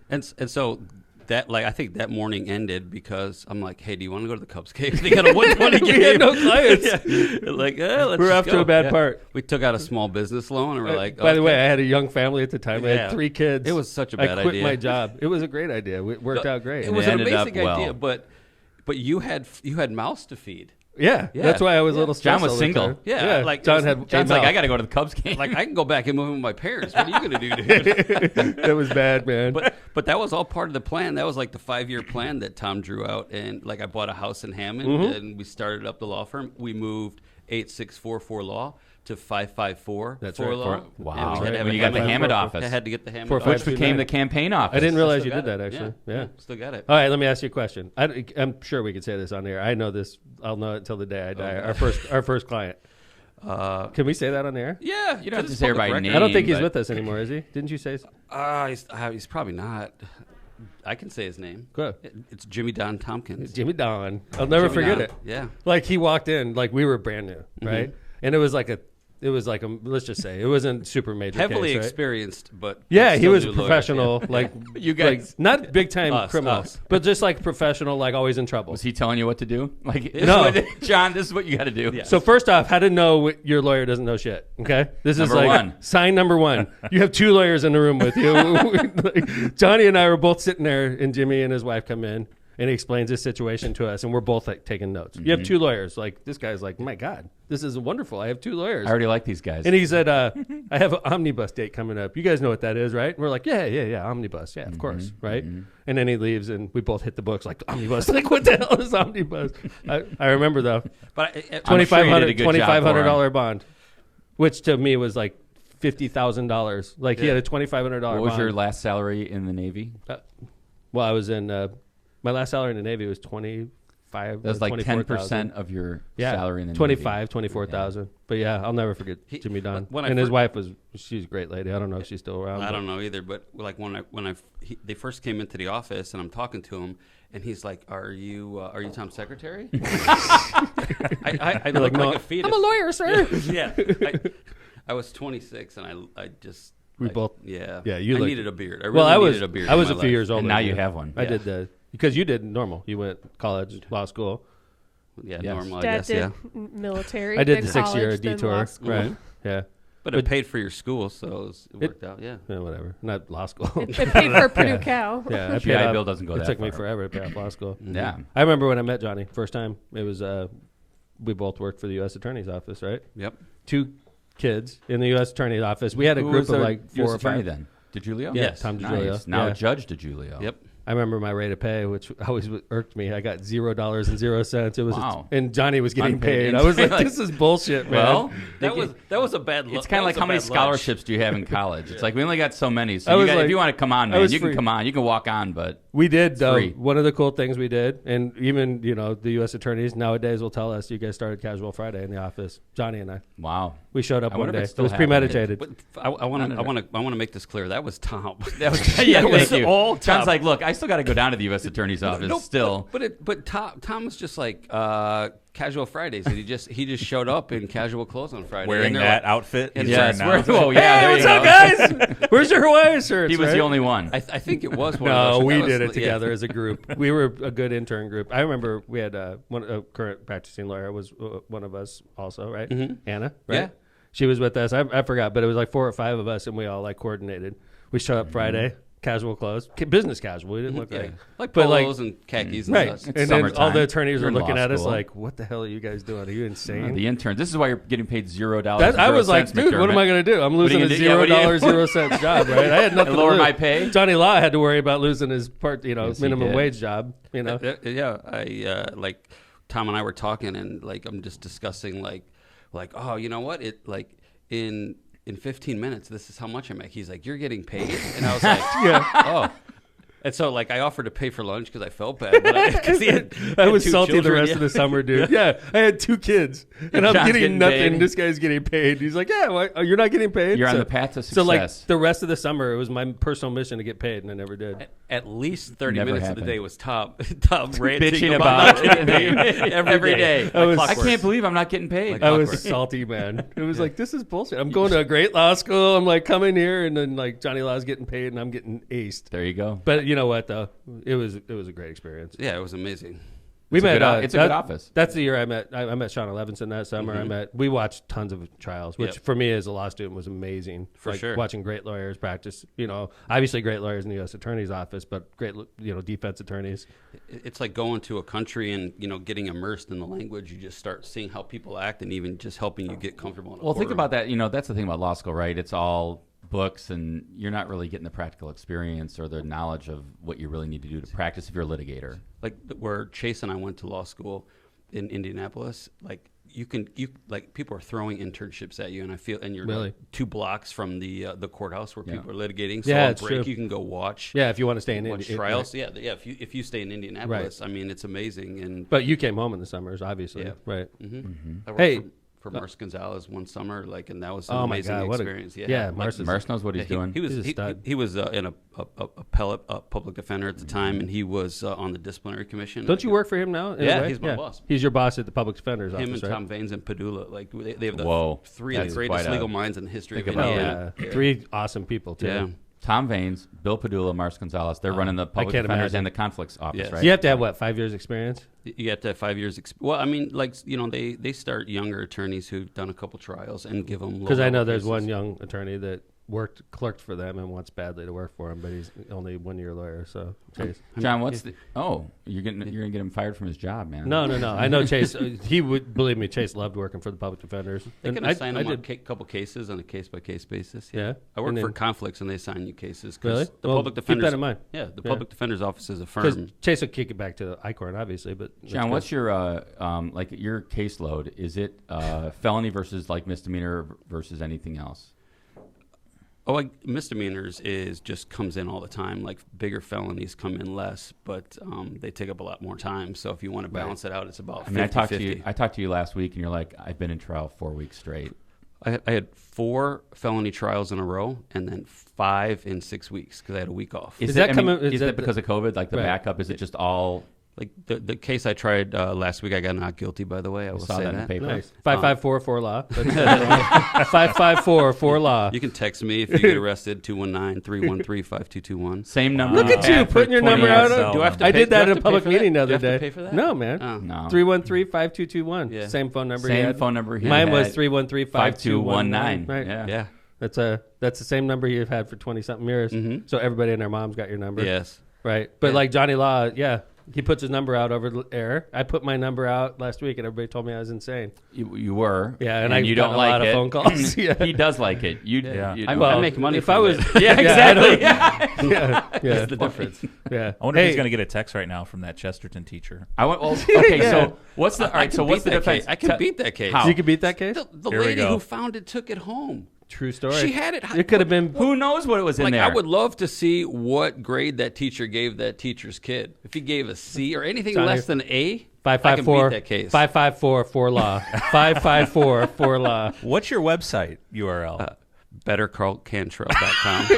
And so that, like, I think that morning ended because I'm like, hey, do you want to go to the Cubs game? They got a 120 game. We had no clients. Yeah. Like, let's We're just off to go. a bad Yeah. part. We took out a small business loan, and we're like, By the okay. way, I had a young family at the time. I Yeah. had 3 kids. It was such a I bad quit idea. my job. It was a great idea. It worked out great. It was It an ended up amazing idea, well. but you had mouths to feed. Yeah, Yeah. that's why I was a little stressed. John was all the single. time. Yeah, like, John it was- had. John's a like, mouth. I got to go to the Cubs game. Like, I can go back and move in with my parents. What are you going to do, dude? That was bad, man. But that was all part of the plan. That was like the 5-year plan that Tom drew out. And like, I bought a house in Hammond, Mm-hmm. and we started up the law firm. We moved 8644 Law to 554 That's for right. Law. Wow. And we had to have When a you got the Hammond for- office, I had to get the Hammond For office. which became the campaign office. I didn't realize Still you did got that it. actually. Yeah. Yeah. Still got it. All right, let me ask you a question. I'm sure we could say this on air. I know this. I'll know it until the day I die. Our first client. Can we say that on the air? Yeah, You don't have to say her by name. I don't think he's but- with us anymore, is he? Didn't you say? He's probably not. I can say his name. Go. It's Jimmy Don Tompkins. Jimmy Don. I'll never Jimmy forget Don. it. Yeah. Like he walked in, like we were brand new, right? And it was like a, let's just say it wasn't super major. Heavily case, right? experienced, but Yeah, he still was new lawyer. professional, Yeah. like You guys- like, not big time Us, criminal, us. but just like professional, like always in trouble. Was he telling you what to do? Like, No. John, this is what you got to do. Yeah. So first off, how to know your lawyer doesn't know shit? Okay, this is Number like one. sign number 1. You have 2 lawyers in the room with you. Like, Johnny and I were both sitting there, and Jimmy and his wife come in, and he explains his situation to us, and we're both like taking notes. You have 2 lawyers. Like this guy's like, my God, this is wonderful. I have 2 lawyers. I already like these guys. And he said, I have an omnibus date coming up. You guys know what that is, right? And we're like, yeah, omnibus. Yeah, of course, right? And then he leaves, and we both hit the books like, omnibus. Like, what the hell is omnibus? I remember, though, But I'm sure you did a good job for him. $2,500 bond, which to me was like $50,000. Like, he had a $2,500 bond. What was your last salary in the Navy? Well, I was in, my last salary in the Navy was 25. That was like 24,000. 10% of your Yeah, salary in the Navy. 25, 24,000. But yeah, I'll never forget Jimmy Don. when I And his first- wife she's a great lady. I don't know if she's still around. I but- don't know either, but like they first came into the office and I'm talking to him and he's like, "Are you Tom's secretary?" I look "No, like a fetus. I'm a lawyer, sir. Yeah, I was 26 and I We both. yeah Yeah, you I looked- needed a beard. I really Well, I was needed a beard. I was in a my few life. years older. And now than you have one. I Yeah. did the Because you did normal. You went college, law school. Yeah, Yes. normal, I Dad guess, did yeah. military. I did then the 6-year college, then law detour. school. Right. Yeah. But it paid for your school, so it worked out, yeah. Yeah, whatever. Not law school. It paid for Purdue Cal. Yeah, I GI paid off- Bill doesn't go It that took me far. forever to pay off law school. Yeah. I remember when I met Johnny first time. It was we both worked for the U.S. Attorney's office, right? Yep. 2 kids in the U.S. Attorney's office. We had a Who group was of our like 4 US or attorney 5. then? DiGiulio? Yeah, Yes. Tom Nice. DiGiulio. Now Yeah. Judge DiGiulio. Yep. I remember my rate of pay, which always irked me. I got $0.00. It was, Wow. and Johnny was getting Unpaid. paid. I was like, Like, this is bullshit, man. Well, That was a bad it's kind of like how many scholarships do you have in college? It's like we only got so many. I So was if like- you want to come on, I man, was you can free. come on. You can walk on, but We did, though. free. One of the cool things we did, and even, the U.S. attorneys nowadays will tell us, you guys started Casual Friday in the office. Johnny and I. wow. We showed up I one wonder if day. it's It still was happening. premeditated. But I want to make this clear. That was Tom. That was, yeah, That was thank you. all John's top. like, look, I still got to go down to the U.S. Attorney's office still. But Tom was just like Casual Fridays, and he just showed up in casual clothes on Friday. Wearing and they're that like- outfit. and he's Yes. wearing now. Oh, yeah. Hey, there what's you up, go. guys? Where's your Hawaiian shirts? He was right? the only one. I think it was one. No, of those. we That was- did it yeah. together as a group. We were a good intern group. I remember we had a current practicing lawyer was one of us also, right? Anna, right? Yeah. She was with us. I forgot, but it was like 4 or 5 of us, and we all like coordinated. We showed up Friday, casual clothes, business casual. We didn't look Yeah. like Like but, polos and khakis and right. such. And then all summertime. the attorneys You're were in looking law at us school. like, "What the hell are you guys doing? Are you insane?" The intern. This is why you're getting paid $0. I was like, dude, what am I going to do? I'm What are you losing a gonna do? Yeah, what are you- $0.00 job, right? I had nothing lower to lose. my pay? Johnny Law had to worry about losing his part, Yes, he minimum did. wage job. Yeah, I like Tom and I were talking, and like I'm just discussing like oh, you know what? It like in 15 minutes, this is how much I make. He's like, you're getting paid, and I was like, oh. And so, like, I offered to pay for lunch because I felt bad. But I was 2 salty the children, rest yeah. of the summer, dude. Yeah, I had 2 kids, and I'm John's getting getting nothing. paid. This guy's getting paid. He's like, yeah, why, you're not getting paid? You're on So- the path to So, like, success. the rest of the summer, it was my personal mission to get paid, and I never did. At least 30 Never minutes of happened. the day was Tom ranting Bitching about about not getting paid every day. I was- I can't believe I'm not getting paid. Like- I was Clockwork. salty, man. It was like, this is bullshit. I'm going to a great law school. I'm like coming here, and then like Johnny Law's getting paid, and I'm getting aced. there you go. But you know what, though? It was a great experience. Yeah, it was amazing. We It's a met. good it's a good office. That's the year I met. I met Sean Levinson that summer. We watched tons of trials, which Yep. for me as a law student was amazing. For sure. watching great lawyers practice. Obviously great lawyers in the U.S. Attorney's office, but great defense attorneys. It's like going to a country and getting immersed in the language. You just start seeing how people act, and even just helping you get comfortable. In a Well, think courtroom. about that. That's the thing about law school, right? It's all books, and you're not really getting the practical experience or the knowledge of what you really need to do to practice if you're a litigator. Like where Chase and I went to law school in Indianapolis. Like you people are throwing internships at you, and you're Really? like 2 blocks from the courthouse where Yeah. people are litigating. So Yeah, on it's break true. you can go watch. Yeah, if you want to stay in Watch Indy, trials, yeah. If you stay in Indianapolis, I mean, it's amazing. And But you came home in the summers, obviously, Yeah. right? I worked Hey. for Mars Gonzalez one summer, and that was an Oh my amazing God, what a experience. yeah, Mars is- Mars knows what he's doing. He was He's a stud. he was in a public defender at the time, and he was on the disciplinary commission. Don't you work for him now? in a Yeah, way? he's my boss. He's your boss at the public defender's Him office, and right? Tom Vaines and Padula, like they have the Whoa. 3 of That's the greatest quite a- legal minds in the history of think about Oh, Indiana. yeah. 3 awesome people too. Yeah. Tom Vaines, Bill Padula, Mars Gonzalez. They're running the public can't defenders imagine. and the conflicts office, Yes. right? So you have to have what, 5 years experience? You have to have 5 years. Well, I mean, they start younger attorneys who've done a couple trials and give them. Because I know there's one young attorney that clerked for them and wants badly to work for him, but he's only 1-year lawyer. So Chase, John, you're gonna get him fired from his job, man. no. I know Chase. He would believe me. Chase loved working for the public defenders. They And can assign them on a couple cases on a case-by-case basis. Yeah. I work And for then- conflicts, and they assign you cases. 'Cause Really? The Well, public keep defenders. that in mind. Yeah, the Yeah. public defender's office is a Because firm. Chase will kick it back to ICORN, obviously. But John, what's your your caseload? Is it felony versus like misdemeanor versus anything else? Oh, like misdemeanors just comes in all the time. Like bigger felonies come in less, but they take up a lot more time. So if you want to balance it out, it's about 50-50. I mean, I talked to you last week, and you're like, I've been in trial 4 weeks straight. I had 4 felony trials in a row, and then 5 in 6 weeks because I had a week off. Is that I mean, coming- is Is that that because of COVID? Like the Right. backup? Is it just all Like the case I tried last week, I got not guilty. By the way, I will saw say that in the paper. Nice. 554 for law. 554 for law. You can text me if you get arrested. 219-313-5221. Same number. Look at you putting your number out. Do I have to I pay- did do I that have in a to pay public for meeting the that? Do I other have to day. pay for that? No, man. Oh. No. 313-5221. Yeah. Same phone number. he Same had. phone number. He Mine had. was 313-5219. Right. Yeah. That's the same number you've had for 20-something years. So everybody and their mom's got your number. Yes. Right. But Yeah. like Johnny Law, he puts his number out over the air. I put my number out last week, and everybody told me I was insane. You were. Yeah, and I've you don't gotten a like lot of it. phone calls. Yeah. He does like it. You. Yeah. you I make money if from I was, it. yeah, I exactly. don't- Yeah. yeah, The difference. yeah. I wonder if he's going to get a text right now from that Chesterton teacher. I went. Well, okay, Yeah. so what's the? All I right. can So what's beat the that defense? case. I can beat that case. How? You could beat that case. The Here we lady go. who found it took it home. True story. She had it. It could have been. Who knows what it was in Like there? I would love to see what grade that teacher gave that teacher's kid. If he gave a C or anything Johnny, less than A, I can 554 beat that case. 554 for law. 554 for law. What's your website URL? BetterCarlCantrell.com. Is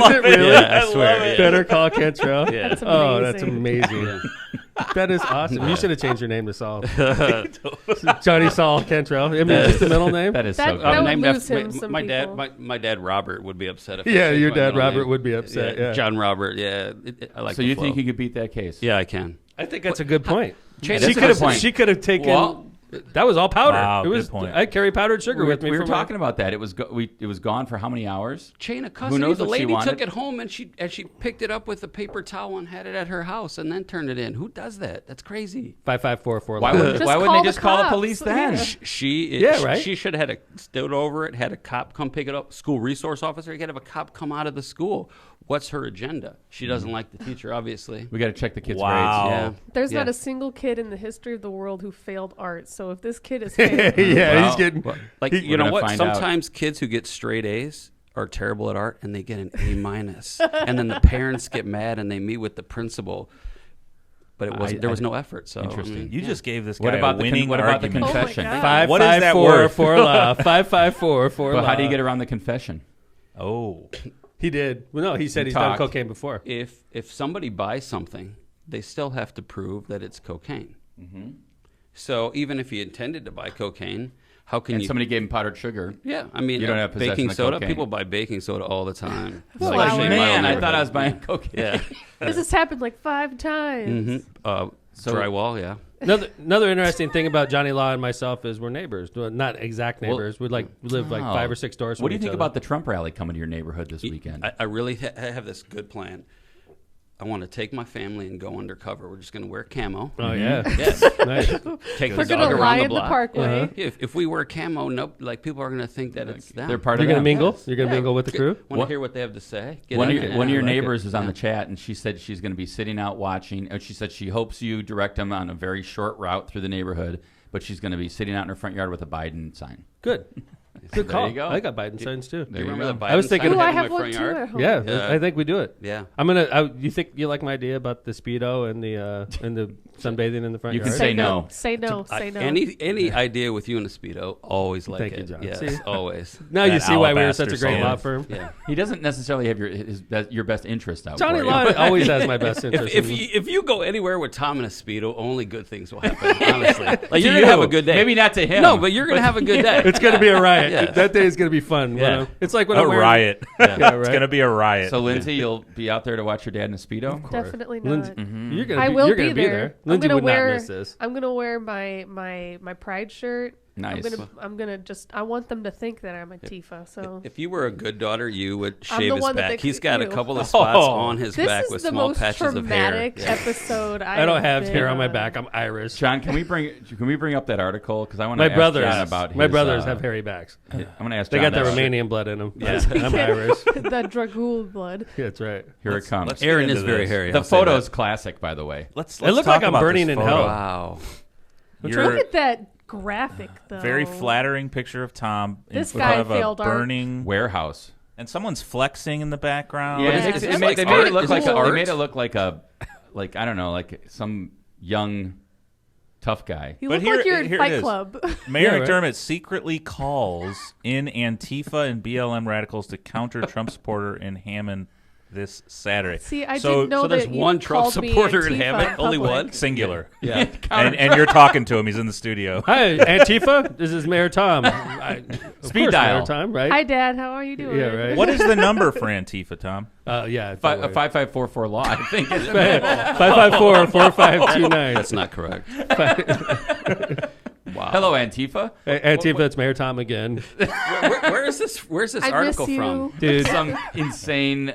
it really? Yeah, I swear. Better call Cantrell. Yeah. That's Oh, amazing. that's amazing. That is awesome. You should have changed your name to Saul. Johnny Saul Cantrell. I mean, just the middle name. that is That- so good. that would named lose after him, some my dad. people. My dad Robert would be upset if I Yeah, changed your my dad middle Robert name. would be upset. Yeah. John Robert. Yeah, I like. So the you flow. think you could beat that case? Yeah, I can. I think that's a good point. Shane, She that's a could good point. have. She could have taken. Well, that was all powder. Wow, it was. good point. I carry powdered sugar with me. We were for my- talking about that. It was it was gone for how many hours? Chain of Who custody. knows The what she lady wanted? took it home and she picked it up with a paper towel and had it at her house and then turned it in. Who does that? That's crazy. 554 for Why law. would Just why wouldn't call they just the call the cops. police then? Yeah, right. She should have had stood over it, had a cop come pick it up. School resource officer. You got to have a cop come out of the school. What's her agenda? She doesn't like the teacher, obviously. We got to check the kids' Wow. Yeah. There's Yeah. not a single kid in the history of the world who failed art. So if this kid is failed, Yeah, Well, he's getting. Like, We're you know gonna what? find out. Sometimes kids who get straight A's are terrible at art and they get an A minus, and then the parents get mad and they meet with the principal. But it wasn't. There was no effort. So Interesting. You just gave this guy What about a the winning what about the argument. confession? God. 554 What is that worth? for law. 554 for But law. how do you get around the confession? Oh, He did. Well, no, he said he's done talked. cocaine before. if somebody buys something, they still have to prove that it's cocaine. So even if he intended to buy cocaine, how can And you? somebody gave him powdered sugar. Yeah, I mean, You don't have possession baking of soda. cocaine. People buy baking soda all the time. It's Well, like I Shane would- Man, Meyer I thought I was neighborhood. buying cocaine. Yeah. this has happened like 5 times. So- Drywall. Yeah. Another interesting thing about Johnny Law and myself is we're neighbors. Well, not exact neighbors. we live like Wow. 5 or 6 doors from What do you each think other. about the Trump rally coming to your neighborhood this weekend? I really have this good plan. I want to take my family and go undercover. We're just going to wear camo. Oh, yeah. Yes. Nice. Take We're the gonna dog lie around the in the block. parkway. If we wear camo, nope, like people are going to think that it's them. They're part You're of going to them. mingle? Yes. You're going to Yeah. mingle with the crew? Want What- to hear what they have to say? Get One in of your, there. one of Yeah, your I like neighbors it. is on Yeah. the chat, and she said she's going to be sitting out watching. She said she hopes you direct them on a very short route through the neighborhood, but she's going to be sitting out in her front yard with a Biden sign. Good. Good There call. you go. I got Biden signs too. Do you you remember go. the Biden I was thinking- sign Ooh, I I had have in my one front too yard? at home. Yeah, Yeah. I think we do it. Yeah. I'm gonna. You think you like my idea about the Speedo and the sunbathing in the front You yard? can say no. Say no. Say no. Any idea with you in a Speedo, always like Thank it. you, John. Yes, See? always. Now you That see why we were alabaster such a great soul. law firm. Yeah. He doesn't necessarily have your best interest out Johnny for you. Law always has my best interest. If you go anywhere with Tom in a Speedo, only good things will happen. Honestly, like To you're gonna have you. a good day. Maybe not to him. No, but you're gonna have a good day. it's gonna be a riot. Yeah. That day is gonna be fun. Yeah. You know? It's like when a I'm wearing, riot. Yeah, right. It's going to be a riot. So, Lindsay, you'll be out there to watch your dad in a Speedo? Definitely not. Lindsay, you're gonna I be, will you're be gonna be there. I'm Lindsay gonna would wear. not miss this. I'm gonna wear my pride shirt. Nice. I'm gonna just. I want them to think that I'm a Tifa. So If you were a good daughter, you would I'm shave the his one that back. they He's got a ew. couple of spots Oh. on his this back is with the small most patches of hair. traumatic Yeah. episode. I don't have been hair on my on. back. I'm Irish. John, can we bring up that article? Because I want to My ask brothers, John about my his, brothers have hairy backs. I'm going to ask They John got that that. Romanian blood in them. Yeah. I'm Irish. The Dragul blood. Yeah, that's right. Here it comes. let's- Aaron get is into very this. hairy. The I'll say photo's that. classic, by the way. Let's It looked talk like I'm about burning this in photo. hell. Wow. You're Look at that graphic, though. very flattering picture of Tom This in guy front of a failed art. burning Warehouse. and someo's flexing in the background. Yeah, it's they like made art. it look like Is this they art? made it look like I don't know, like some young tough guy. You But look here- like you're in here it Fight is. Club. Mayor Yeah, right. McDermott secretly calls in Antifa and BLM radicals to counter Trump supporter in Hammond this Saturday. See, I So- didn't know So there's that you one Trump called me supporter in Antifa Hammond. Only public. one. Singular. Yeah. And you're talking to him. He's in the studio. Hi, Antifa. This is Mayor Tom. Speed dial. Mayor Tom, right? Hi, Dad. How are you doing? Yeah, right. What is the number for Antifa, Tom? Yeah. 5544 law, I think. 554-4529. That's not correct. Wow. Hello, Antifa. Antifa, it's Mayor Tom again. Where is this? Where's this I article miss you. from? Dude, Some insane,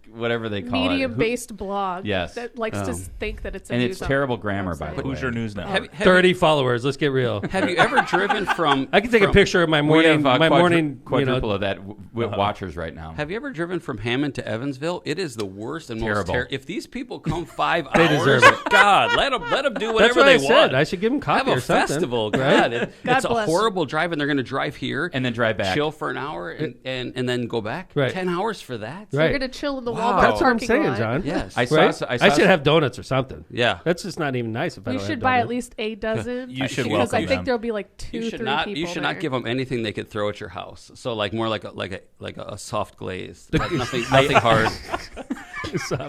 whatever they call it. Medium-based blog Yes. that likes to think that it's a And news it's terrible grammar, by website. the way. Hoosier News Network. Have 30 followers. Let's get real. you ever driven from? I can take a picture of my morning. My morning, quadruple of that watchers right now. Have you ever driven from Hammond to Evansville? It is the worst and Terrible. most terrible. If these people come 5 They hours, deserve it. God, let them do That's whatever what they I want. said. I should give them coffee Have or a something. festival. Right? God, God it's a bless. horrible drive, and they're going to drive here And then drive back. chill for an hour, and then go back. Right. 10 hours for that. So Right. you're gonna chill in the Wow. Walmart That's what I'm parking saying, lot. John. Yes. I saw. Right? I should have donuts or something. Yeah. That's just not even nice if I You don't should have buy at donuts. least a dozen. You should because I welcome think them. there'll be like two, You should 3 not. people You should not there. give them anything they could throw at your house. So like more like a soft glaze, like nothing hard.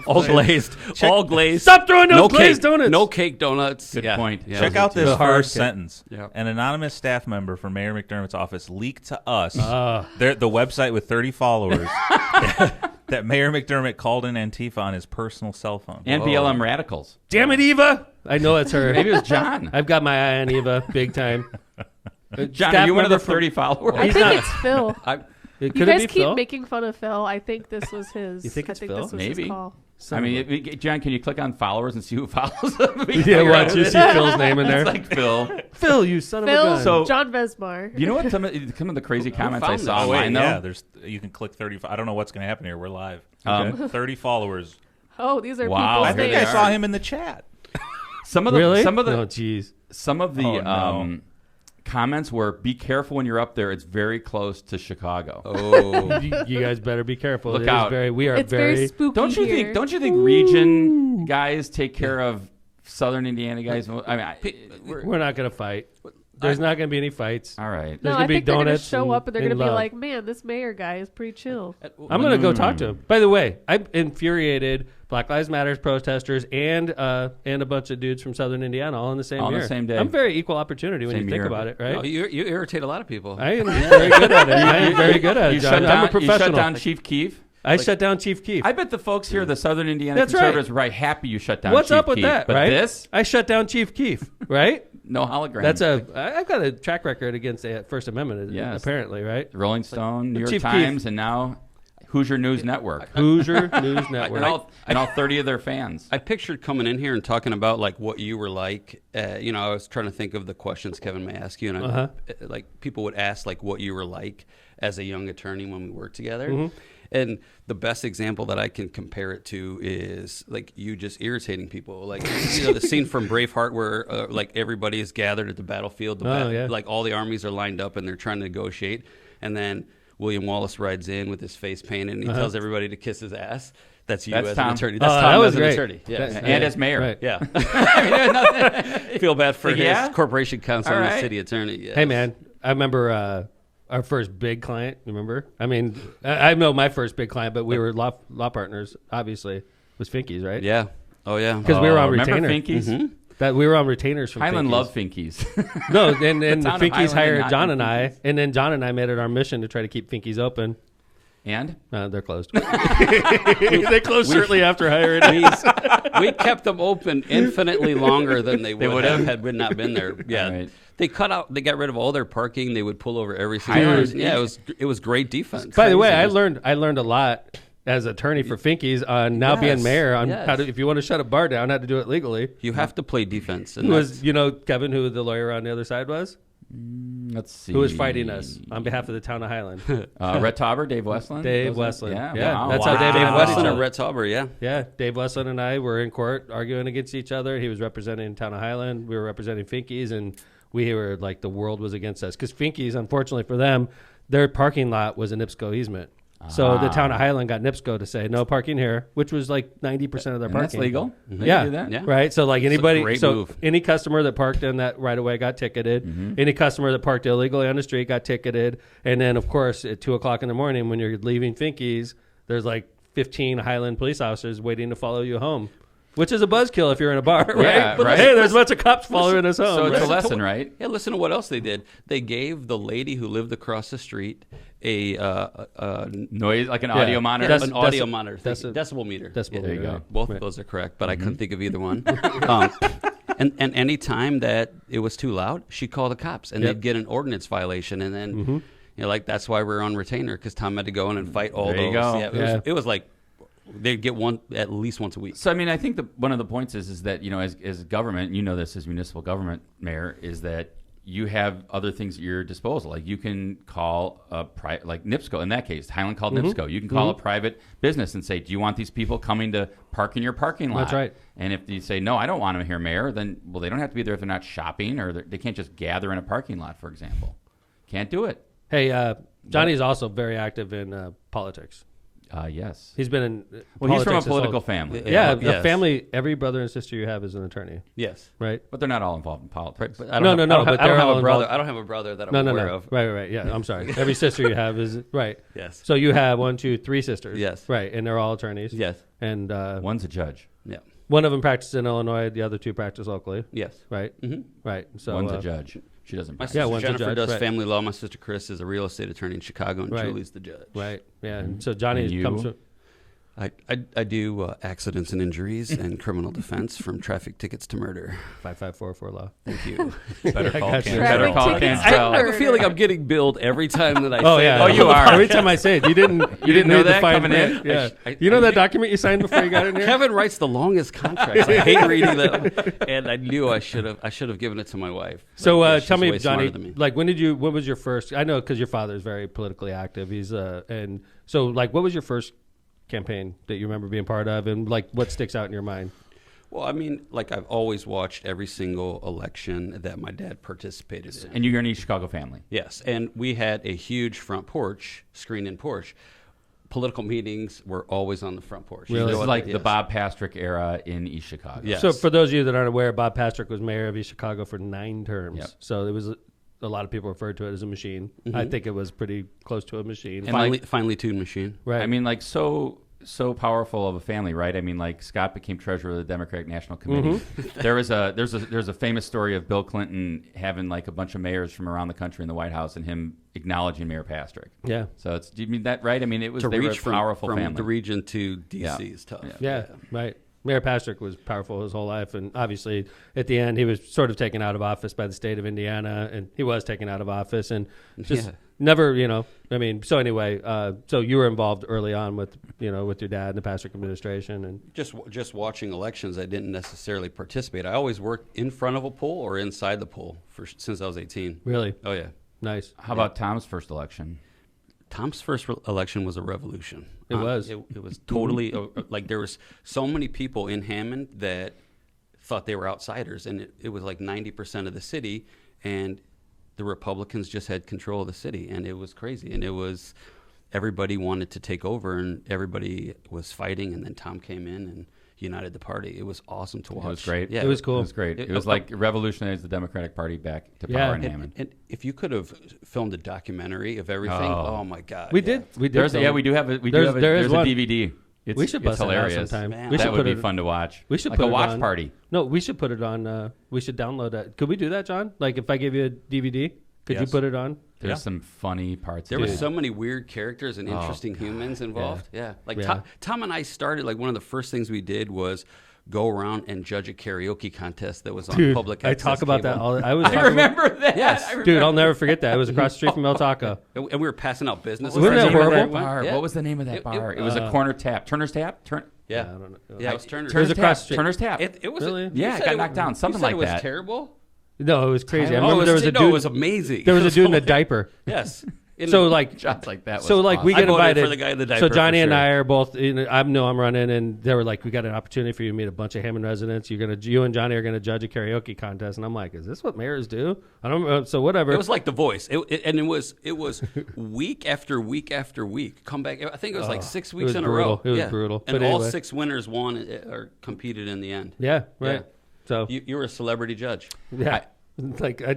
All glazed. All glazed. Stop throwing those no glazed cake, donuts. No cake donuts. Good Yeah. point. Yeah. Check out this The hard first cake. sentence. Yeah. An anonymous staff member from Mayor McDermott's office leaked to us Ah. the website with 30 followers that Mayor McDermott called in Antifa on his personal cell phone. And BLM radicals. Damn it, Eva. I know it's her. Maybe it was John. I've got my eye on Eva big time. John, Staff are you one of the member from- 30 followers? I He's think not- it's Phil. Could You it guys be keep Phil? making fun of Phil. I think this was his. You think I it's think Phil? this was Maybe. his call. I mean, John, can you click on followers and see who follows them? Yeah, watch. You see Phil's name in there. It's like Phil. Phil, you son of a Phil, gun. So- John Vesmar. You know what? Some of the crazy comments I found saw this? online, though? Yeah, you can click 30. I don't know what's going to happen here. We're live. 30 followers. Oh, these are Wow. I people's think Here I names. they are. saw him in the chat. Some of the really? some of the Oh, jeez. some of the Oh, no. comments were, "Be careful when you're up there. It's very close to Chicago." Oh. You guys better be careful. Look It is out. we are It's very spooky. Don't you here. think region guys take care of Southern Indiana guys? I mean, We're not going to fight. There's not going to be any fights. all right. There's No, gonna I be think they're gonna donuts show up and they're gonna be love. like, "Man, this mayor guy is pretty chill." I'm going to go talk to him. By the way, I'm infuriated Black Lives Matter protesters and a bunch of dudes from Southern Indiana all in the same All on year. the same day. I'm very equal opportunity when Same you think year. about it, right? No, you irritate a lot of people. I am very good at it. I am very good at it, You John. shut down, I'm a professional. You shut down Chief Keef. I shut down Chief Keef. I bet the folks here, the Southern Indiana That's conservatives, were right happy you shut down What's Chief up with Keef. that, But right? this, I shut down Chief Keef, right? no hologram. I've got a track record against the First Amendment, Yes. apparently, right? Rolling Stone, New York Chief Keef. Times, and now Hoosier News Network. Hoosier News Network. And all 30 of their fans. I pictured coming in here and talking about like what you were like. I was trying to think of the questions Kevin may ask you, and like people would ask like what you were like as a young attorney when we worked together. And the best example that I can compare it to is like you just irritating people. Like the scene from Braveheart where like everybody is gathered at the battlefield. Like all the armies are lined up and they're trying to negotiate, and then William Wallace rides in with his face painted and he tells everybody to kiss his ass. That's you That's as Tom. an attorney. That's Oh, Tom that was as an great. attorney. Yeah. And as mayor. Right. Yeah. Feel bad for Yeah? his corporation counsel All and right. his city attorney. Yes. Hey, man, I remember our first big client. Remember? I mean, I know my first big client, but we were law partners. Obviously, was Finkeys, right? Yeah. Oh yeah. Because we were on remember retainer. Finkeys? That we were on retainers from Highland Finkeys. loved Finkeys. No, and the town of Finkeys Highland hired and John not and I, and then John and I made it our mission to try to keep Finkeys open. And? They're closed. They closed shortly after hiring us. We kept them open infinitely longer than they would have had we not been there. Yeah. Right. They got rid of all their parking. They would pull over every single Dude. person. Yeah, it was great defense. By the way, I Crazy. learned a lot as attorney for Finkeys on now being Yes, mayor on yes. how to, if you want to shut a bar down, how to do it legally. You have to play defense. And Who was, Kevin, who the lawyer on the other side was? Let's see. Who was fighting us on behalf of the town of Highland? Rhett Tauber, Dave Westland? Dave Was that- Westland. Yeah. Yeah, Wow. that's how Dave Dave and I Westland met and each Rhett Tauber, yeah. Yeah, Dave Westland and I were in court arguing against each other. He was representing town of Highland. We were representing Finkeys, and we were like the world was against us because Finkeys, unfortunately for them, their parking lot was an IPSCO easement. So the town of Highland got NIPSCO to say no parking here, which was like 90% of their And parking. that's legal. They Yeah. can do that. Yeah. Right. So like anybody, great so move. any customer that parked in that right away got ticketed. Any customer that parked illegally on the street got ticketed. And then of course at 2:00 in the morning when you're leaving Finkeys, there's like 15 Highland police officers waiting to follow you home, which is a buzzkill if you're in a bar, right? Yeah, But right. hey, there's a bunch of cops following us home. So it's a right? lesson, right? Yeah, listen to what else they did. They gave the lady who lived across the street a Noise, like an Yeah. audio monitor. That's- an audio deci- monitor, deci- decibel meter. Decibel There you meter, go. right. Both Right. of those are correct, but I couldn't think of either one. And any time that it was too loud, she'd call the cops, and Yep. they'd get an ordinance violation, and then like that's why we're on retainer, because Tom had to go in and fight all There those. you go. Yeah, Yeah. it was like they'd get one at least once a week. So I mean, I think one of the points is that as government, this as municipal government, Mayor, is that you have other things at your disposal. Like you can call like NIPSCO in that case. Highland called NIPSCO. You can call a private business and say, "Do you want these people coming to park in your parking lot?" That's right. And if you say, "No, I don't want them here, Mayor," then they don't have to be there if they're not shopping, or they can't just gather in a parking lot, for example. Can't do it. Hey, Johnny's also very active in politics. Yes. He's been in. Well, he's from a politics his whole- political family, Yeah, Yes. a family. Every brother and sister you have is an attorney, Yes. right? but they're not all involved in politics. But I No, don't no, have- no, I don't but have, I don't they're have all a brother. involved. I don't have a brother that I'm No, no, aware no. of. Right. Yeah, I'm sorry. Every sister you have is right. Yes. So you have 1, 2, 3 sisters. Yes. Right, and they're all attorneys. Yes. And One's a judge. Yeah. one of them practices in Illinois. The other 2 practice locally. Yes. Right. Mm-hmm. Right. So One's a judge. She doesn't. My practice. sister one's a Jennifer judge, does right. family law. My sister Chris is a real estate attorney in Chicago, and Right. Julie's the judge. Right. Yeah. And so Johnny And you? comes from. I do accidents and injuries and criminal defense, from traffic tickets to murder. 5544 law. Thank you. Better call got you. Cantrell. Better call Traffic tickets. Cantrell. I have a feeling I'm getting billed every time that I Oh say yeah. that. Oh, you are. Every time I say it, you didn't know read the that fine coming in? print? Yeah. I- You know that document you signed before you got in here? Kevin writes the longest contracts. I hate reading them, and I knew I should have given it to my wife. So But tell she's me, way Johnny, smarter than me. like when was your first? I know because your father is very politically active. He's and so like what was your first campaign that you remember being part of, and like what sticks out in your mind? Well, I mean, like I've always watched every single election that my dad participated in. And you're an East Chicago family. Yes, and we had a huge front porch, screen-in porch. Political meetings were always on the front porch. Really? This is like Yes. the Bob Pastrick era in East Chicago. Yes. So for those of you that aren't aware, Bob Pastrick was mayor of East Chicago for 9 terms. Yep. So it was a lot of people referred to it as a machine. I think it was pretty close to a machine. And finely tuned machine. right. I mean, like so powerful of a family, right? I mean, like Scott became treasurer of the Democratic National Committee. There's a famous story of Bill Clinton having like a bunch of mayors from around the country in the White House and him acknowledging Mayor Pastrick. yeah. So do you mean that right? I mean, they were To reach a powerful from family. the region to DC Yeah. is tough. Yeah, right. Mayor Pastrick was powerful his whole life, and obviously at the end he was sort of taken out of office by the state of Indiana, and he was taken out of office, and just Yeah. never, I mean, so anyway, so you were involved early on with with your dad and the Pastrick administration, and Just watching elections, I didn't necessarily participate. I always worked in front of a poll or inside the poll since I was 18. really Oh yeah. nice. How about Tom's first election? Tom's first election was a revolution. It was. It was totally like there was so many people in Hammond that thought they were outsiders, and it was like 90% of the city, and the Republicans just had control of the city, and it was crazy, and it was everybody wanted to take over, and everybody was fighting, and then Tom came in and united the party. It was awesome to watch. It was great. Yeah, It was cool. It was great. It was like revolutionized the Democratic Party back to Yeah. power in Hammond. And if you could have filmed a documentary of everything, Oh. oh my God. We yeah. did. We did. There's, film yeah, it. we do have a There is there's a one. DVD. It's, We should it's bust it out hilarious. sometime. Man. We should That put would be it. fun to watch. We should like put a it watch on- party. No, we should put it on. We should download that. Could we do that, John? Like if I give you a DVD, could you Yes. put it on? There's Yeah. some funny parts. There of were it. so many weird characters and interesting humans involved. Yeah. Like Yeah. Tom and I started, like one of the first things we did was go around and judge a karaoke contest that was on Dude, public I access talk about that cable. all. I was. I talking about- remember that. Yes. I remember Dude, I'll never forget that. It was across the street from El Taco. And we were passing out business. Wasn't that cards horrible? everywhere we went. bar. Yeah. What was the name of that It- bar? it- It was a corner tap. Turner's Tap? Yeah. I don't know. Yeah, it was Turner's. It was Turner's across the Tap. street. Turner's Tap. It was Really? you Yeah, it said got knocked down, something you said like it was that. terrible. No, it was crazy. I Oh, remember there was a dude. it was amazing. There was It a dude in a so- diaper. Yes. So like, Shots like that. Was so like we awesome. get I voted invited. for the guy in the diaper so for Johnny and sure. I are both. I'm running, and they were like, "We got an opportunity for you to meet a bunch of Hammond residents. You and Johnny are gonna judge a karaoke contest." And I'm like, "Is this what mayors do?" I don't know. So whatever. It was like The Voice, and it was week after week after week. Come back. I think it was like 6 weeks was in brutal. a row. It was Yeah. brutal. And But all anyway. 6 winners won or competed in the end. yeah, right. Yeah. So You were a celebrity judge. yeah,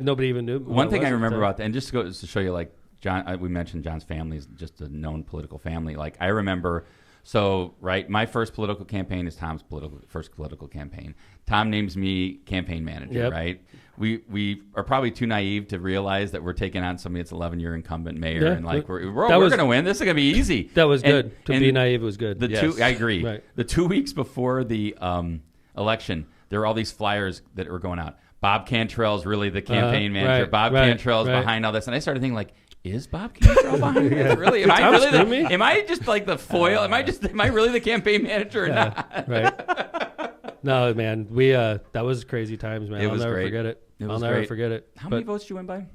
nobody even knew. One thing I remember about about that, and just to show you, like John, we mentioned John's family is just a known political family. Like I remember So, right, my first political campaign is Tom's first political campaign. Tom names me campaign manager, right? We are probably too naive to realize that we're taking on somebody that's 11-year incumbent mayor, and like we're going to win. This is going to be easy. That was good. To be naive was good. I agree. Right. The 2 weeks before the election, there were all these flyers that were going out. Bob Cantrell's really the campaign manager. Bob Cantrell's behind all this, and I started thinking like, is Bob Cantrell behind this? Really? Am I just like the foil? Am I really the campaign manager or not? Right. No, man. That was crazy times, man. I'll never forget it. I'll never forget it. How many votes did you win by?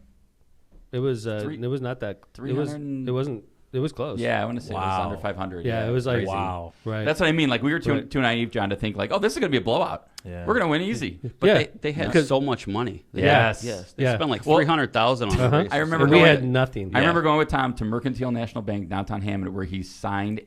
It was not that. It wasn't. It was close. Yeah, I want to say it was under 500. Yeah, it was like crazy. Wow. Right. That's what I mean. Like we were too naive, John, to think like, oh, this is going to be a blowout. Yeah. We're going to win easy. But they had so much money. Yes. They spent like $300,000 on the race. I remember we had nothing. I remember going with Tom to Mercantile National Bank downtown Hammond, where he signed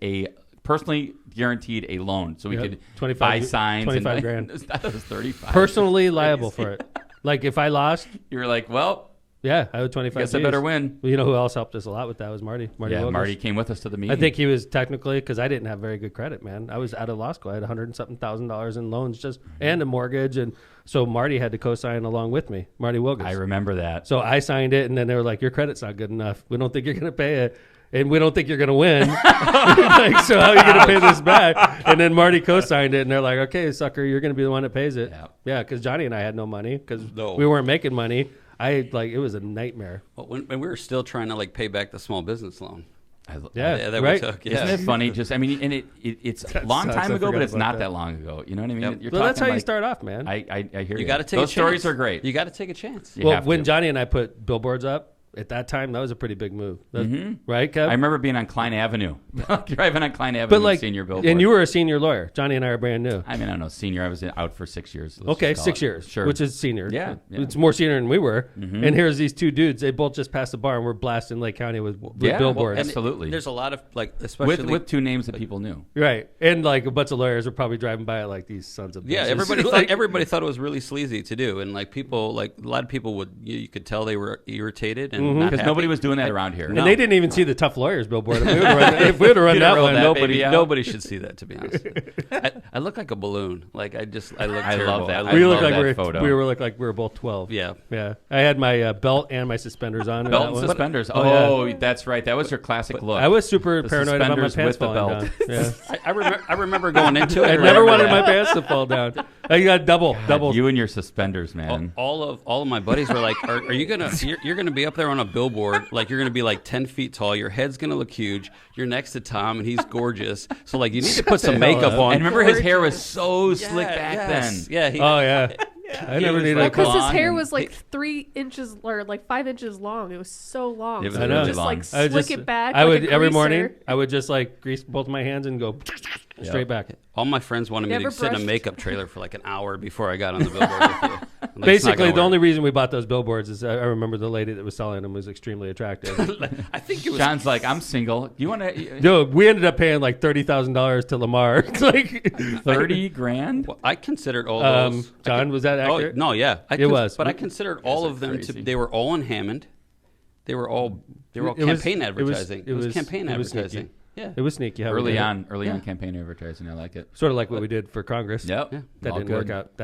personally guaranteed a loan, so we could buy signs. 25 grand. I thought it was 35. Personally liable for it. Like if I lost, you were like, well. Yeah, I had 25. Guess I better win. Well, you know who else helped us a lot with that was Marty. Wilkes. Marty came with us to the meeting. I think he was technically, because I didn't have very good credit, man. I was out of law school. I had $100,000 in loans and a mortgage, and so Marty had to co-sign along with me. Marty Wilkes. I remember that. So I signed it, and then they were like, "Your credit's not good enough. We don't think you're going to pay it." And we don't think you're going to win. Like, so how are you going to pay this back? And then Marty co-signed it, and they're like, okay, sucker, you're going to be the one that pays it. Yeah, because Johnny and I had no money because we weren't making money. It was a nightmare. Well, when we were still trying to like pay back the small business loan. That we took. Isn't it funny? Just, I mean, and it's a long time ago, but it's not that long ago. You know what I mean? Yep. You're that's how you start off, man. I hear you. You got to take a chance. Those stories are great. You got to take a chance. Well, when Johnny and I put billboards up, at that time, that was a pretty big move. Right, Kev? I remember being on Klein Avenue. Driving on Klein Avenue with senior billboard. And you were a senior lawyer. Johnny and I are brand new. I mean, I don't know, senior. I was out for 6 years. Okay, 6 years. Sure. Which is senior. Yeah. It's more senior than we were. And here's these two dudes. They both just passed the bar, and we're blasting Lake County with billboards. Well, absolutely. There's a lot of, like, especially... With two names that people knew. Right. And, like, a bunch of lawyers were probably driving by it like these sons of bitches. Yeah, everybody thought it was really sleazy to do. And, like, people, like, a lot of people you could tell they were irritated and not happy. Because nobody was doing that around here. And they didn't even see the Tough Lawyers billboard. If we would have run that one, nobody should see that, to be honest. I look like a balloon. Like, I look terrible. Love that. We look like we were both 12. Yeah. Yeah. I had my belt and my suspenders on. Belt and suspenders. That's right. That was your classic look. I was super paranoid about my pants falling down. Yeah. I remember going into it. I never wanted my pants to fall down. I got double. You and your suspenders, man. All of my buddies were like, "Are you gonna? You're gonna be up there on a billboard? Like you're gonna be like 10 feet tall. Your head's gonna look huge. You're next to Tom, and he's gorgeous. So like you need to put some makeup on." And remember, his hair was so slick back then. Yeah. I never needed because his hair was like 3 inches or like 5 inches long. It was so long. It was really really long. Like slick it back. I would like every morning. I would just like grease both my hands and go straight back. All my friends wanted me to sit in a makeup trailer for like an hour before I got on the billboard with you. Like, basically, the only reason we bought those billboards is I remember the lady that was selling them was extremely attractive. I think it was. John's like, I'm single. You want to? Dude, we ended up paying like $30,000 to Lamar. Like $30,000. Well, I considered all those. John, was that accurate? No, yeah, it was. But I considered all of them to. They were all in Hammond. They were all campaign advertising. It was campaign advertising. Yeah. It was sneaky. Early on campaign advertising. I like it. Sort of like what we did for Congress. Yep. Yeah. That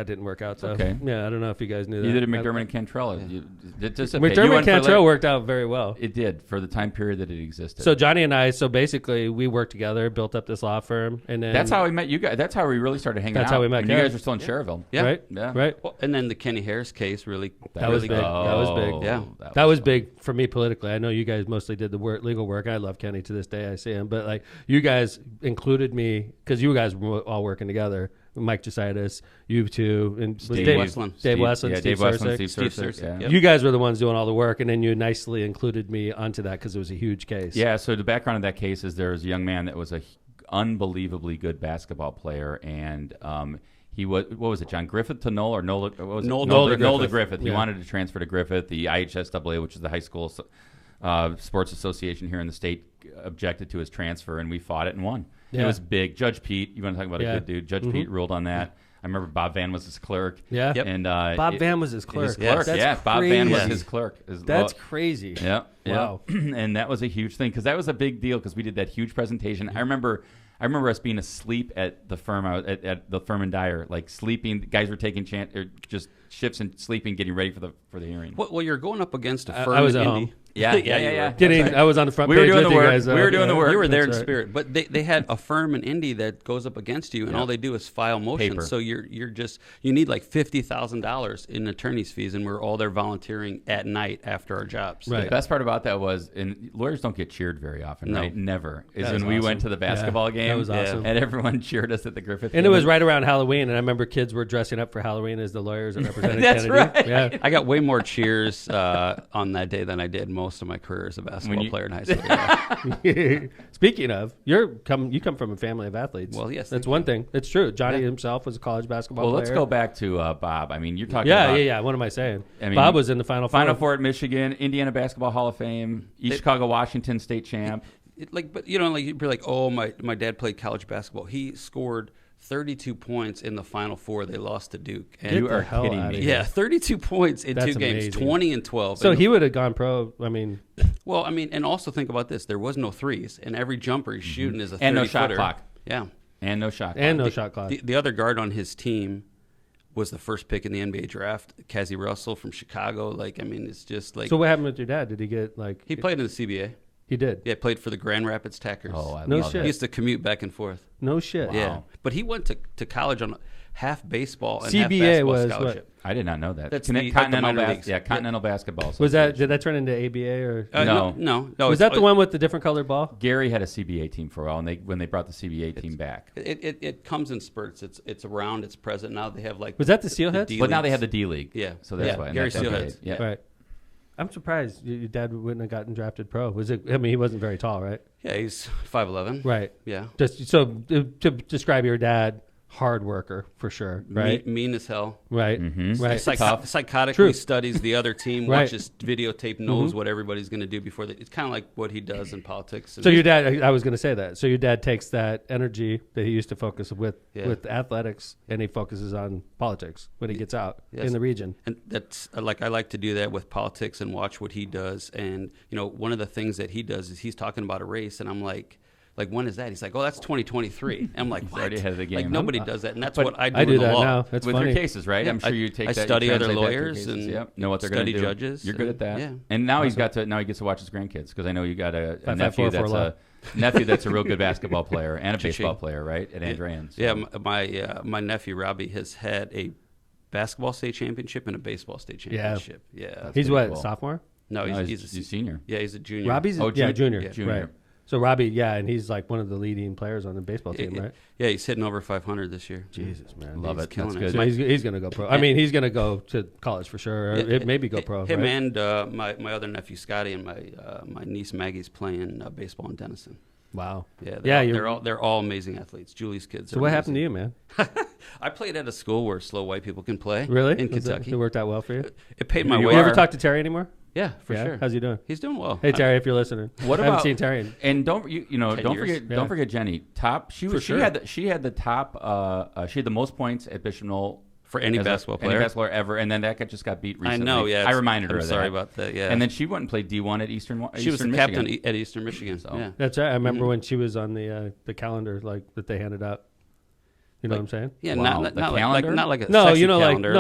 didn't work out. So, okay. Yeah, I don't know if you guys knew that. Neither did McDermott and Cantrell. Yeah. McDermott and Cantrell worked out very well. It did for the time period that it existed. So Johnny and I, basically we worked together, built up this law firm, and then that's how we met you guys. That's how we really started hanging out. That's how we met. You guys were still in Cherville. Yeah. Right. Yeah. Right. Well, and then the Kenny Harris case really that was big. That was big. Yeah. That was big for me politically. I know you guys mostly did the legal work. I love Kenny to this day. I see him, but like you guys included me because you guys were all working together. Mike Jositis, you two, and Dave Westland. Dave Westland, Steve Sursik. Yeah. You guys were the ones doing all the work, and then you nicely included me onto that because it was a huge case. Yeah, so the background of that case is there was a young man that was a unbelievably good basketball player, and he was, what was it, John Griffith to Noel, or Noel to Griffith. He wanted to transfer to Griffith. The IHSAA, which is the high school sports association here in the state, objected to his transfer, and we fought it and won. Yeah. It was big. Judge Pete, you want to talk about a good dude? Judge Pete ruled on that. I remember Bob Van was his clerk. Yeah. Yep. And Bob Van was his clerk. Bob Van was his clerk. That's crazy. Yeah. Wow. And that was a huge thing because that was a big deal because we did that huge presentation. I remember I remember us being asleep at the firm at the firm and Dyer, like sleeping. Guys were taking just shifts and sleeping, getting ready for the hearing. Well, you're going up against a firm. I was in at Indy. home. Yeah. I was on the front We page were doing with the you work. guys. We were doing the work. You were there in That's right. spirit, but they had a firm in Indy that goes up against you, and Yeah. all they do is file motions. Paper. So you need like $50,000 in attorney's fees, and we're all there volunteering at night after our jobs. Right. The best part about that was, and lawyers don't get cheered very often, No. right? Never. Is That when was we awesome. went to the basketball game. That was awesome. And everyone cheered us at the Griffith. And game. it was right around Halloween, and I remember kids were dressing up for Halloween as the lawyers that represented That's Kennedy. right. Yeah. I got way more cheers on that day than I did most of my career as a basketball player in high school. Yeah. Speaking of, you come from a family of athletes. Well, yes, that's thank one you. thing. It's true. Johnny Yeah. himself was a college basketball Well, player. let's go back to Bob. I mean, you're talking Yeah, about yeah. What am I saying? I mean, Bob was in the Final Four at Michigan, Indiana Basketball Hall of Fame, East Chicago, Washington State champ. But you'd be like, oh, my dad played college basketball. He scored 32 points in the Final Four. They lost to Duke. And You the are hell kidding outta me. here. yeah, 32 points in That's 2 games, amazing. 20 and 12. So And he would have gone pro. I mean, well, I mean, and also think about this: there was no threes, and every jumper he's shooting is a 30-footer. And no shot clock. Yeah, And no shot. and clock. no shot clock. the other guard on his team was the first pick in the NBA draft, Cassie Russell from Chicago. Like, I mean, it's just like So what happened with your dad? Did he get like? he played in the CBA. He did. Yeah, played for the Grand Rapids Tackers. Oh, I No love shit. He it. used to commute back and forth. No shit. Yeah, but he went to college on half baseball and half CBA basketball was scholarship. I did not know that. That's Conne- the Continental minor bas- leagues. Yeah, Continental Basketball. Was that? Association. Did that turn into ABA or? No. No. Was that the one with the different colored ball? Gary had a CBA team for a while, and when they brought the CBA team back. It comes in spurts. It's around. It's present. Now they have like. Was that the Steelheads? D But now they leagues. have the D League. Yeah. So that's Yeah, why. and Gary that's okay. Steelheads. Yeah. Right. I'm surprised your dad wouldn't have gotten drafted pro. Was it? I mean, he wasn't very tall, right? Yeah, he's 5'11". Right. Yeah. Just so to describe your dad, hard worker for sure. Right. Mean as hell. Right. Mhm. Right. Psychotically True. studies the other team, Right. watches videotape, knows what everybody's going to do before they. It's kind of like what he does in politics. So your dad, I was going to say that. So your dad takes that energy that he used to focus with athletics, and he focuses on politics when he gets out Yes. in the region. And that's like I like to do that with politics and watch what he does. And one of the things that he does is he's talking about a race, and I'm like, when is that? He's like, oh, that's 2023. And I'm like, what? already ahead of the game, Like huh? nobody does that, and that's But what I do. I do in the that law. now. That's With funny. your cases, right? Yeah, I'm sure you take I that. study you other translate that to your lawyers cases. and Yep. Know what they're going study to do. judges You're good at that. yeah. And now now he gets to watch his grandkids because I know you got a 554 nephew for that's law. a nephew that's a real good basketball player and a Cha-ching. baseball player, right? At Andrean. So. Yeah, my nephew Robbie has had a basketball state championship and a baseball state championship. Yeah. That's He's pretty what, cool. sophomore? No, No, he's he's senior. Yeah, he's a junior. Robbie's Oh, junior. yeah. Junior. Right. So Robbie, and he's like one of the leading players on the baseball team, right? Yeah, he's hitting over 500 this year. Jesus, man. Love He's it. killing That's it. good. So he's going to go pro. I mean, he's going to go to college for sure. Or maybe go pro. Him right? and my other nephew Scotty and my niece Maggie's playing baseball in Denison. Wow. Yeah, they're all amazing athletes. Julie's kids. So what happened to you, man? I played at a school where slow white people can play. Really? In Kentucky. It worked out well for you? It paid my You way. You ever talk to Terry anymore? Yeah, for Yeah? sure. How's he doing? He's doing well. Hey, Terry, if you're listening. What I haven't about- seen Terry. And don't 10 forget years. Yeah. don't forget Jenny. Top she For was sure. she had the top she had the most points at Bishop Knoll For any as basketball any player. basketball player ever, and then that just got beat I recently. know. Yeah, I reminded her I'm of sorry that. about that. Yeah, And then she went and played D1 at Eastern. she was the Eastern captain Michigan. at Eastern Michigan. So- Yeah. That's right. I remember when she was on the calendar like that they handed out. You know what I'm saying? Yeah, Wow, not the like calendar? not like a No, sexy you know, calendar,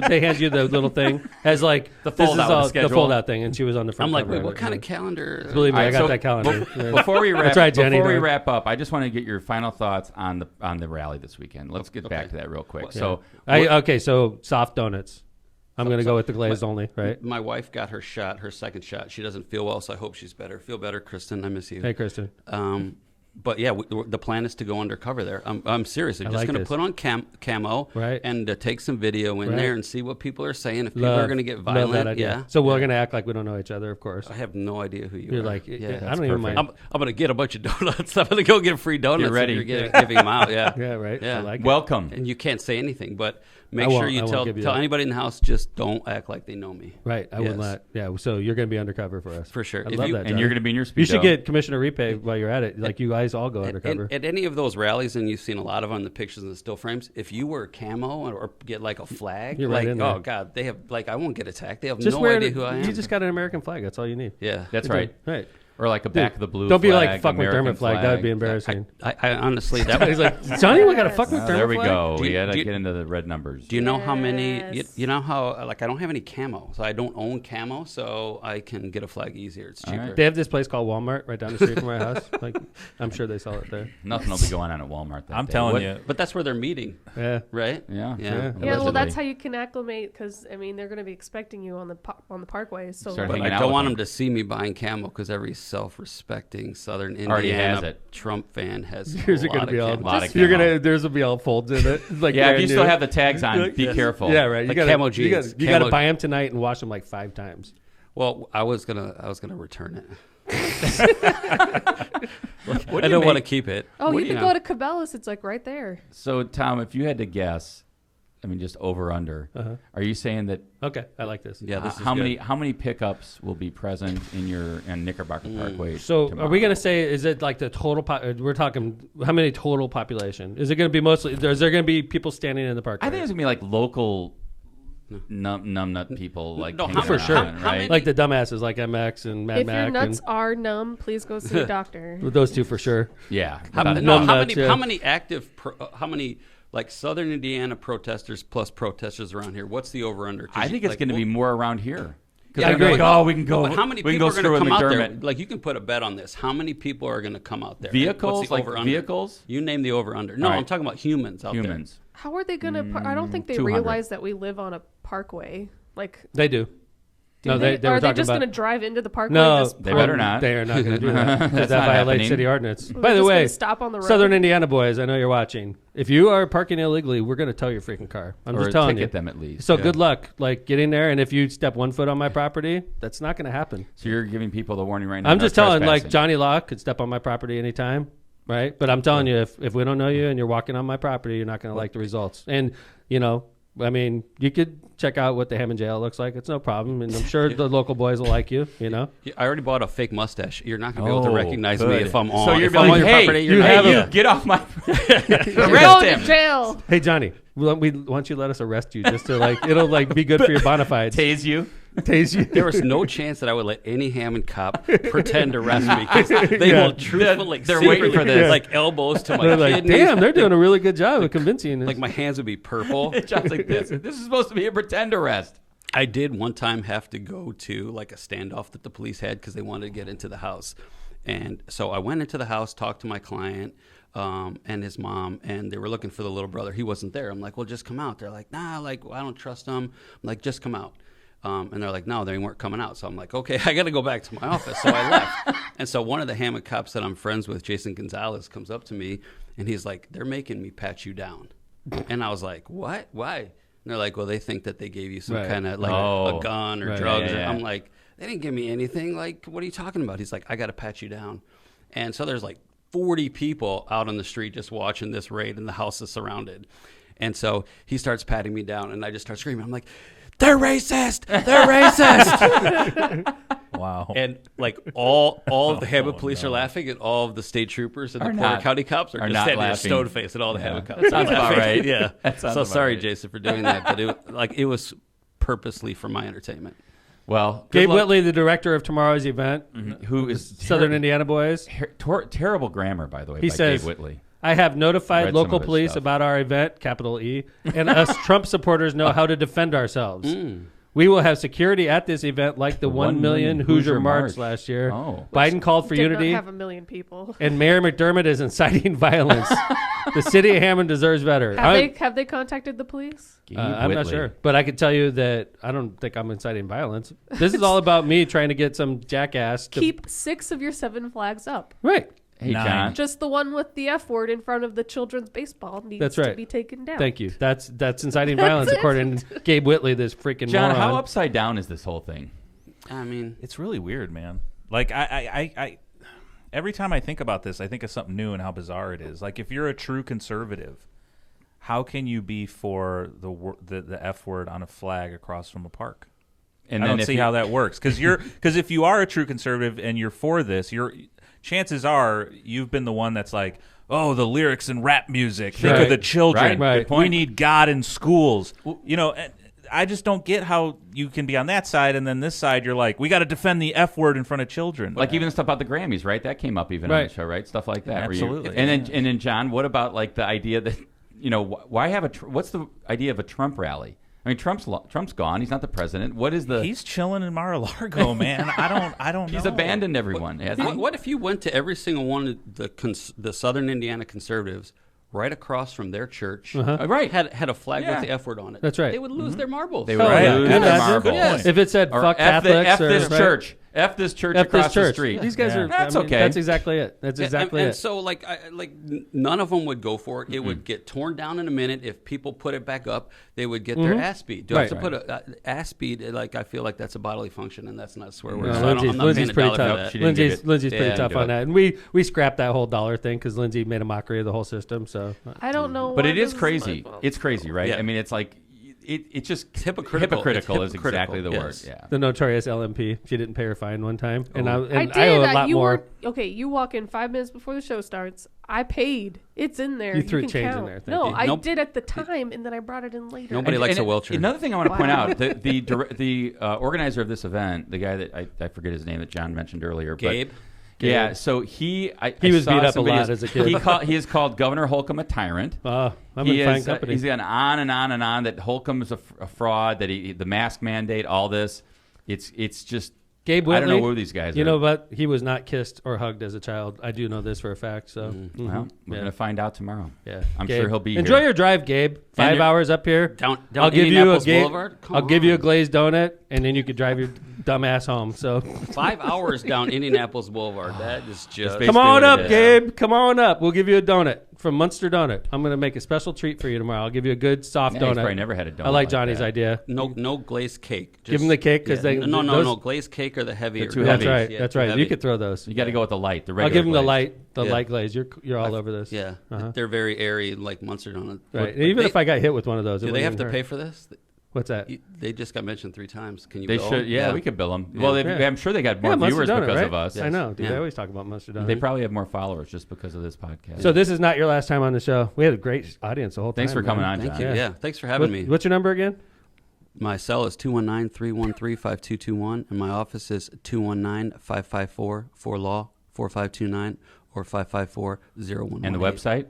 they hand you the little thing has like The this fold is out with all- the schedule. the fold out thing, and she was on the front. I'm like, cover wait, of what it, kind yeah. of calendar? Believe me, All I right, got so that calendar. Yeah. Before we wrap, That's right, Jenny, before we don't- wrap up, I just want to get your final thoughts on the rally this weekend. Let's get back to that real quick. Well, So, Okay, so soft donuts. I'm going to go with the glazed only, right? My wife got her second shot. She doesn't feel well, so I hope she's better. Feel better, Kristen. I miss you. Hey, Kristen. But yeah, the plan is to go undercover there. I'm serious. I'm I just like going to this. put on camo Right. and take some video in Right. there and see what people are saying. If people are going to get Love that violent, idea. yeah. So we're going to act like we don't know each other, of course. I have no idea who you You're are. like, yeah, I that's don't even mind. perfect. I'm going to get a bunch of donuts. I'm going to go get free donuts. Get ready. If you're giving them out. Yeah. Yeah, right. Yeah. I like it. welcome. And you can't say anything, but make I sure won't- you I won't tell give you that. anybody in the house. Just don't act like they know me. Right, I would Yes. not. Yeah, so you're going to be undercover for us. For sure. I If love you- that, And Johnny. you're going to be in your speedo. You should get Commissioner Repay while you're at it. Like, you guys all go undercover. At any of those rallies, and you've seen a lot of on the pictures and the still frames, if you wear camo or get like a flag, You're right like, in there. oh God, they have like I won't get attacked. They have Just no wear idea it. who I am. You just got an American flag. That's all you need. yeah, That's You're right. done. Right. Or like a back of the blue. Don't be flag, like fuck American McDermott flag. That would be embarrassing. I honestly, He's like, Johnny, we got a fuck McDermott There we flag? go. Do We you- got do to you- get into the red numbers. do you know how many? Yes. You know how like I don't have any camo, so I don't own camo, so I can get a flag easier. It's All cheaper. right. They have this place called Walmart right down the street from my house. Like, I'm sure they sell it there. Nothing will be going on at Walmart that I'm day. telling What- you. But that's where they're meeting, Yeah. right? Yeah. Yeah. Yeah, well, Allegedly. that's how you can acclimate because I mean they're going to be expecting you on the parkway. So Start But hanging I out don't with want them. them to see me buying camo because every self-respecting Southern Already has Indiana it. Trump fan has Yours a are lot gonna of be all. camo. Lot of You're camo. gonna. Theirs will be all folds in it. Like Yeah, if brand you still new. have the tags on, be careful. Yeah, right. You Like gotta, camo You jeans. gotta, you gotta Camo- buy them tonight and wash them like 5 times. Well, I was gonna return it. What do I you don't want to make- keep it. oh, What you do can go to Cabela's. It's like right there. So, Tom, if you had to guess, I mean, just over under, are you saying that Okay, I like this. Yeah, this is how good. many pickups will be present in Knickerbocker Parkway? So, tomorrow? are we gonna say is it like the total? We're talking how many total population? Is it gonna be mostly? Is there gonna be people standing in the parkway? I think it's gonna be like local numbnut people, like No, hanging for around, sure. How right? many- like the dumbasses, like MX and Mad If your Mac, nuts are numb, please go see a doctor. and those two for sure. yeah, How, without a no, doubt. how nuts, many? yeah. How many active? How many like Southern Indiana protesters plus protesters around here? What's the over/under? 'Cause I think it's like, going to be more around here. Yeah, I agree. but- Oh, we can go. but how many we can people go are going to through come with out there? McDermott. Like you can put a bet on this. How many people are going to come out there? Vehicles, What's the like over/under? vehicles? You name the over/under. No, All right. I'm talking about humans out Humans. How are they gonna? I don't think they 200. realize that we live on a parkway. Like, They do. No, they were are they talking just about. gonna drive into the parkway? No, this They park- better not. They are not going to do that. 'Cause That's that not violates happening. city ordinance. They're By the just way, gonna stop on the road. Southern Indiana boys, I know you're watching. If you are parking illegally, we're going to tow your freaking car. I'm Or just telling you. ticket them at least. So good luck. Like, get in there, and if you step 1 foot on my property, that's not going to happen. So you're giving people the warning right now. I'm no just telling, like, trespassing. Johnny Locke could step on my property anytime, right? But I'm telling you, if we don't know you and you're walking on my property, you're not going to like the results. And, you know, I mean, you could check out what the Hammond jail looks like. It's no problem. And I'm sure the local boys will like you, you know? Yeah, I already bought a fake mustache. You're not going to be able to Oh, recognize me good. if I'm on. So you're if I'm like, on your hey, property. you You're have not- a- yeah. Get off my. You're Arrest going him. to jail. Hey, Johnny, why don't you let us arrest you just to, like, it'll, like, be good for your bona fides. Tase you. Tase you. There was no chance that I would let any Hammond cop pretend to arrest me because they Yeah. will truthfully, They're waiting for this. like elbows to my They're like, kidneys. damn, they're doing a really good job of convincing. Like my hands would be purple. John's like this. This is supposed to be a pretend arrest. I did one time have to go to like a standoff that the police had because they wanted to get into the house. And so I went into the house, talked to my client and his mom, and they were looking for the little brother. He wasn't there. I'm like, well, just come out. They're like, nah, like, I don't trust him. I'm like, just come out. And they're like, no, they weren't coming out. So I'm like, okay, I got to go back to my office. So I left. And so one of the Hammond cops that I'm friends with, Jason Gonzalez, comes up to me, and he's like, they're making me pat you down. And I was like, what? Why? And they're like, well, they think that they gave you some Right. kind of like Oh. a gun or Right. drugs. Yeah, yeah. I'm like, they didn't give me anything. Like, what are you talking about? He's like, I got to pat you down. And so there's like 40 people out on the street just watching this raid, and the house is surrounded. And so he starts patting me down, and I just start screaming. I'm like, they're racist. They're racist. Wow. And like all of the Hammond police are laughing, and all of the state troopers and Are the Porter not- County cops are are just not standing there laughing. stone faced at all the Yeah. Hammond cops. That sounds about Laughing. right. Yeah. That sounds So about sorry, right. Jason, for doing that, but it was purposely for my entertainment. Well, good Gabe luck. Whitley, the director of tomorrow's event, Who is Southern Indiana boys. terrible grammar, by the way. He by says, Gabe Whitley. I have notified Read some local of his police stuff. about our event, capital E, and us Trump supporters know how to defend ourselves. Mm. We will have security at this event like the 1 million Hoosier March last year. Oh. Biden called for Did unity, not have 1 million people. and Mayor McDermott is inciting violence. The city of Hammond deserves better. Have they contacted the police? Gabe I'm not Whitley. sure, but I can tell you that I don't think I'm inciting violence. This is all about me trying to get some jackass to Keep 6 of your 7 flags up. right. Hey, 9. John. Just the one with the F word in front of the children's baseball needs That's to right. be taken down. Thank you. That's inciting violence, according to Gabe Whitley, this freaking John, moron. how upside down is this whole thing? I mean, It's really weird, man. Like I every time I think about this, I think of something new and how bizarre it is. Like if you're a true conservative, how can you be for the F word on a flag across from a park? And I then don't if see you- how that works because if you are a true conservative and you're for this, chances are you've been the one that's like, oh, the lyrics and rap music. Think Right. of the children. Right. Good point. We need God in schools. You know, I just don't get how you can be on that side and then this side you're like, we got to defend the F word in front of children. Like even stuff about the Grammys, right? That came up even on the show, right? Stuff like that. Absolutely. And then John, what about like the idea that why have what's the idea of a Trump rally? I mean, Trump's gone. He's not the president. What is the? He's chilling in Mar-a-Lago, man. I don't know. He's abandoned everyone. What if you went to every single one of the Southern Indiana conservatives right across from their church, right? Had a flag with the F word on it. That's right. They would lose their marbles. They would lose their marbles. Yes. If it said Or fuck F Catholics F or this church. F this church across the street. These guys are. That's okay. That's exactly it. That's exactly and it. so, none of them would go for it. It would get torn down in a minute. If people put it back up, they would get their ass beat. Do I have to put a ass beat? I feel like that's a bodily function, and that's not a swear word. No, So I'm not Lindsay's paying pretty $1 for tough. that. Lindsay's pretty Yeah, tough on that, and we scrapped that whole dollar thing because Lindsay made a mockery of the whole system. So I don't know. But why it is this crazy. my fault. It's crazy, right? Yeah. I mean, it's like it's just hypocritical. Hypocritical It's is exactly the hypocritical, word. yes. Yeah. the notorious LMP, she didn't pay her fine one time, and I I did. owe a lot You more. okay, you walk in 5 minutes before the show starts. I paid. It's in there. You threw can change in count. there, thank No, you. I Nope. did at the time, and then I brought it in later. Nobody likes a Welcher. Another thing I want to point Wow. out: the organizer of this event, the guy that I forget his name that John mentioned earlier, Gabe? But, yeah, so he was saw beat up some a lot videos. as a kid. He has called Governor Holcomb a tyrant. I'm He in fine is, company. he's gone on and on and on that Holcomb is a fraud, that the mask mandate, all this. It's just Gabe I Whitley, don't know who these guys are. You know what? He was not kissed or hugged as a child. I do know this for a fact. So, Well, we're gonna find out tomorrow. yeah, I'm Gabe. sure he'll be Enjoy here. your drive, Gabe. 5 you're- hours up here. Down I'll give you a Indianapolis Gabe. Boulevard? Come I'll give you a on. glazed donut, and then you could drive your dumb ass home. So 5 hours down Indianapolis Boulevard. That is just. basically come on what it up, is. Gabe. Come on up. We'll give you a donut from Munster Donut. I'm gonna make a special treat for you tomorrow. I'll give you a good soft Yeah, he's donut. probably never had a donut I like like Johnny's that. idea. No glazed cake. Give 'em the cake 'cause they- no those- glazed cake or the heavier. They're too That's heavy. right. Yeah, That's too right. heavy. You could throw those. You got to go with the light. The I'll regular give him the glaze. light. Light glaze. You're all over this. Yeah, Uh-huh. they're very airy, like Munster donut. Right. But Even they- if I got hit with one of those, it do they have wouldn't to even pay hurt. for this? What's that? They just got mentioned 3 times. Can you? They bill should. them? Yeah, we could bill them. Well, Yeah. I'm sure they got more Yeah, Munster viewers Donut, because right? of us. I know, dude. Yeah. I always talk about Munster Donut. They probably have more followers just because of this podcast. So this is not your last time on the show. We had a great audience the whole time. Thanks for coming man. on, Thank John. you. Yeah. Yeah, thanks for having me. What's your number again? My cell is 219-313-5221, and my office is 219-554-4LAW 4529 or 554-0118. And the website?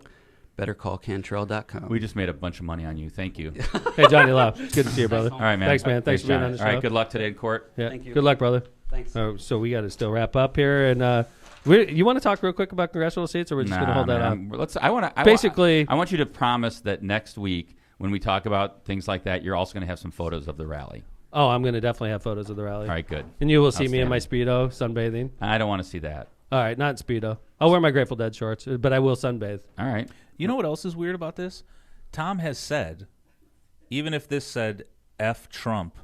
BetterCallCantrell.com. We just made a bunch of money on you. Thank you. Hey, Johnny Love. Good to see you, brother. All right, man. Thanks, man. Thanks for being John. on the show. All right, good luck today in court. Yeah. Thank you. Good luck, brother. Thanks. So we got to still wrap up here, and you want to talk real quick about congressional seats, or we're just going to hold that up? Basically- I want you to promise that next week when we talk about things like that, you're also going to have some photos of the rally. Oh, I'm going to definitely have photos of the rally. All right, good. And you will see me in my Speedo sunbathing. I don't want to see that. All right, not in Speedo. I'll wear my Grateful Dead shorts, but I will sunbathe. All right. You know what else is weird about this? Tom has said, even if this said F Trump,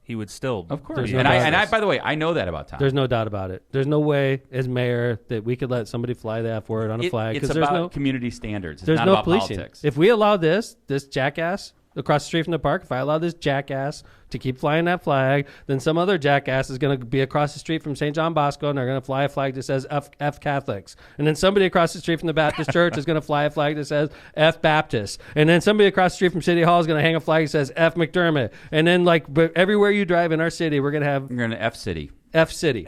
he would still. Of course. There's no And doubt. I, by the way, I know that about Tom. There's no doubt about it. There's no way, as mayor, that we could let somebody fly the F word on a flag. It's There's about no community standards. It's There's not no about policing. politics. If we allow this jackass across the street from the park, if I allow this jackass to keep flying that flag, then some other jackass is going to be across the street from St. John Bosco, and they're going to fly a flag that says F Catholics. And then somebody across the street from the Baptist church is going to fly a flag that says F Baptist. And then somebody across the street from City Hall is going to hang a flag that says F McDermott. And then, but everywhere you drive in our city, we're going to have We're going to F City. F City,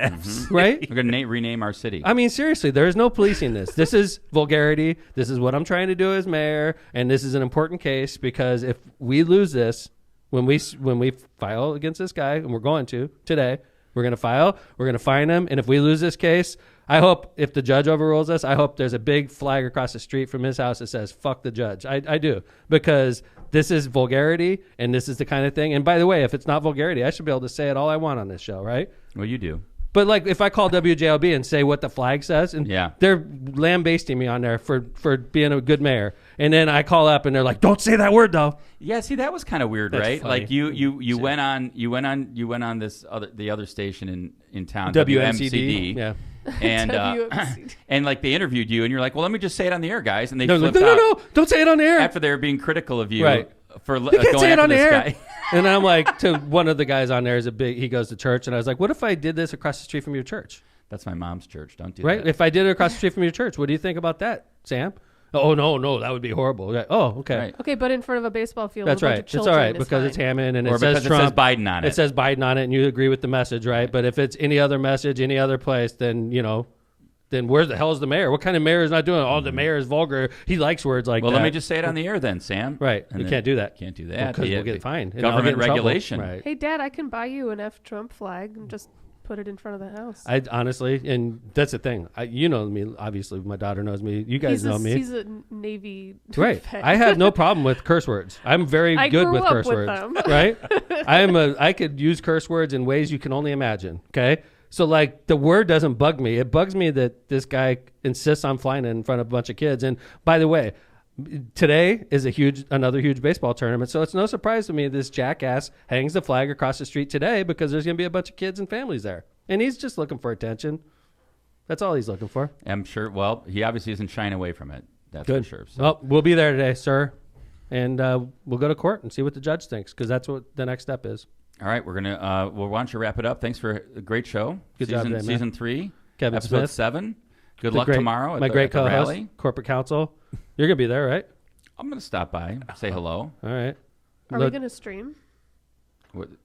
right? We're going to rename our city. I mean, seriously, there is no policing this. This is vulgarity. This is what I'm trying to do as mayor, and this is an important case because if we lose this, when we file against this guy, and we're going to today, we're going to file, we're going to fine him, and if we lose this case, I hope if the judge overrules us, I hope there's a big flag across the street from his house that says "fuck the judge." I do, because this is vulgarity, and this is the kind of thing. And by the way, if it's not vulgarity, I should be able to say it all I want on this show, right? Well, you do. But like, if I call WJLB and say what the flag says, and Yeah. they're lambasting me on there for being a good mayor, and then I call up and they're like, "Don't say that word, though." Yeah, see, that was kind of weird, That's right? funny. Like you went on this the other station in town, WMCD. Yeah. and WMCD. and like they interviewed you, and you're like, well, let me just say it on the air, guys, and they They're like, flipped no, out no, don't say it on the air. after they were being critical of you Right. for You can't going say it after on the this air. guy. And I'm like, to one of the guys on there is he goes to church, and I was like, what if I did this across the street from your church? That's my mom's church. Don't do Right? that. If I did it across the street from your church, what do you think about that, Sam? Oh, no, that would be horrible. Like, oh, okay. Right. Okay, but in front of a baseball field. That's with a bunch right. of It's children all right is because fine. it's Hammond and Or it says because it Trump. says Biden on it. It says Biden on it, and you agree with the message, right? But if it's any other message, any other place, then, then where the hell is the mayor? What kind of mayor is not doing it? Oh, the mayor is vulgar. He likes words like Well, that. let me just say it on the air then, Sam. Right. And You then- can't do that. Can't do that. Because Yeah, we'll get fined. and I'll get Government in trouble. regulation. Right. Hey, Dad, I can buy you an F Trump flag and just put it in front of the house. I honestly, and that's the thing. You know me, obviously. My daughter knows me. You guys know me. He's a Navy Right. vet. I have no problem with curse words. I'm very I good grew with up curse with words. them. Right? I could use curse words in ways you can only imagine. Okay? So like the word doesn't bug me. It bugs me that this guy insists on flying it in front of a bunch of kids. And by the way, today is another huge baseball tournament. So it's no surprise to me this jackass hangs the flag across the street today because there's going to be a bunch of kids and families there. And he's just looking for attention. That's all he's looking for. I'm sure. Well, he obviously isn't shying away from it. That's Good. for sure. So. Well, we'll be there today, sir. And we'll go to court and see what the judge thinks because that's what the next step is. All right, we're gonna. Well, why don't you wrap it up? Thanks for a great show. Good job today, man. Season 3, Kevin episode Smith. 7. Good luck tomorrow. At my great at the co-host, rally. corporate counsel. You're gonna be there, right? I'm gonna stop by, say hello. All right. Are we going to stream?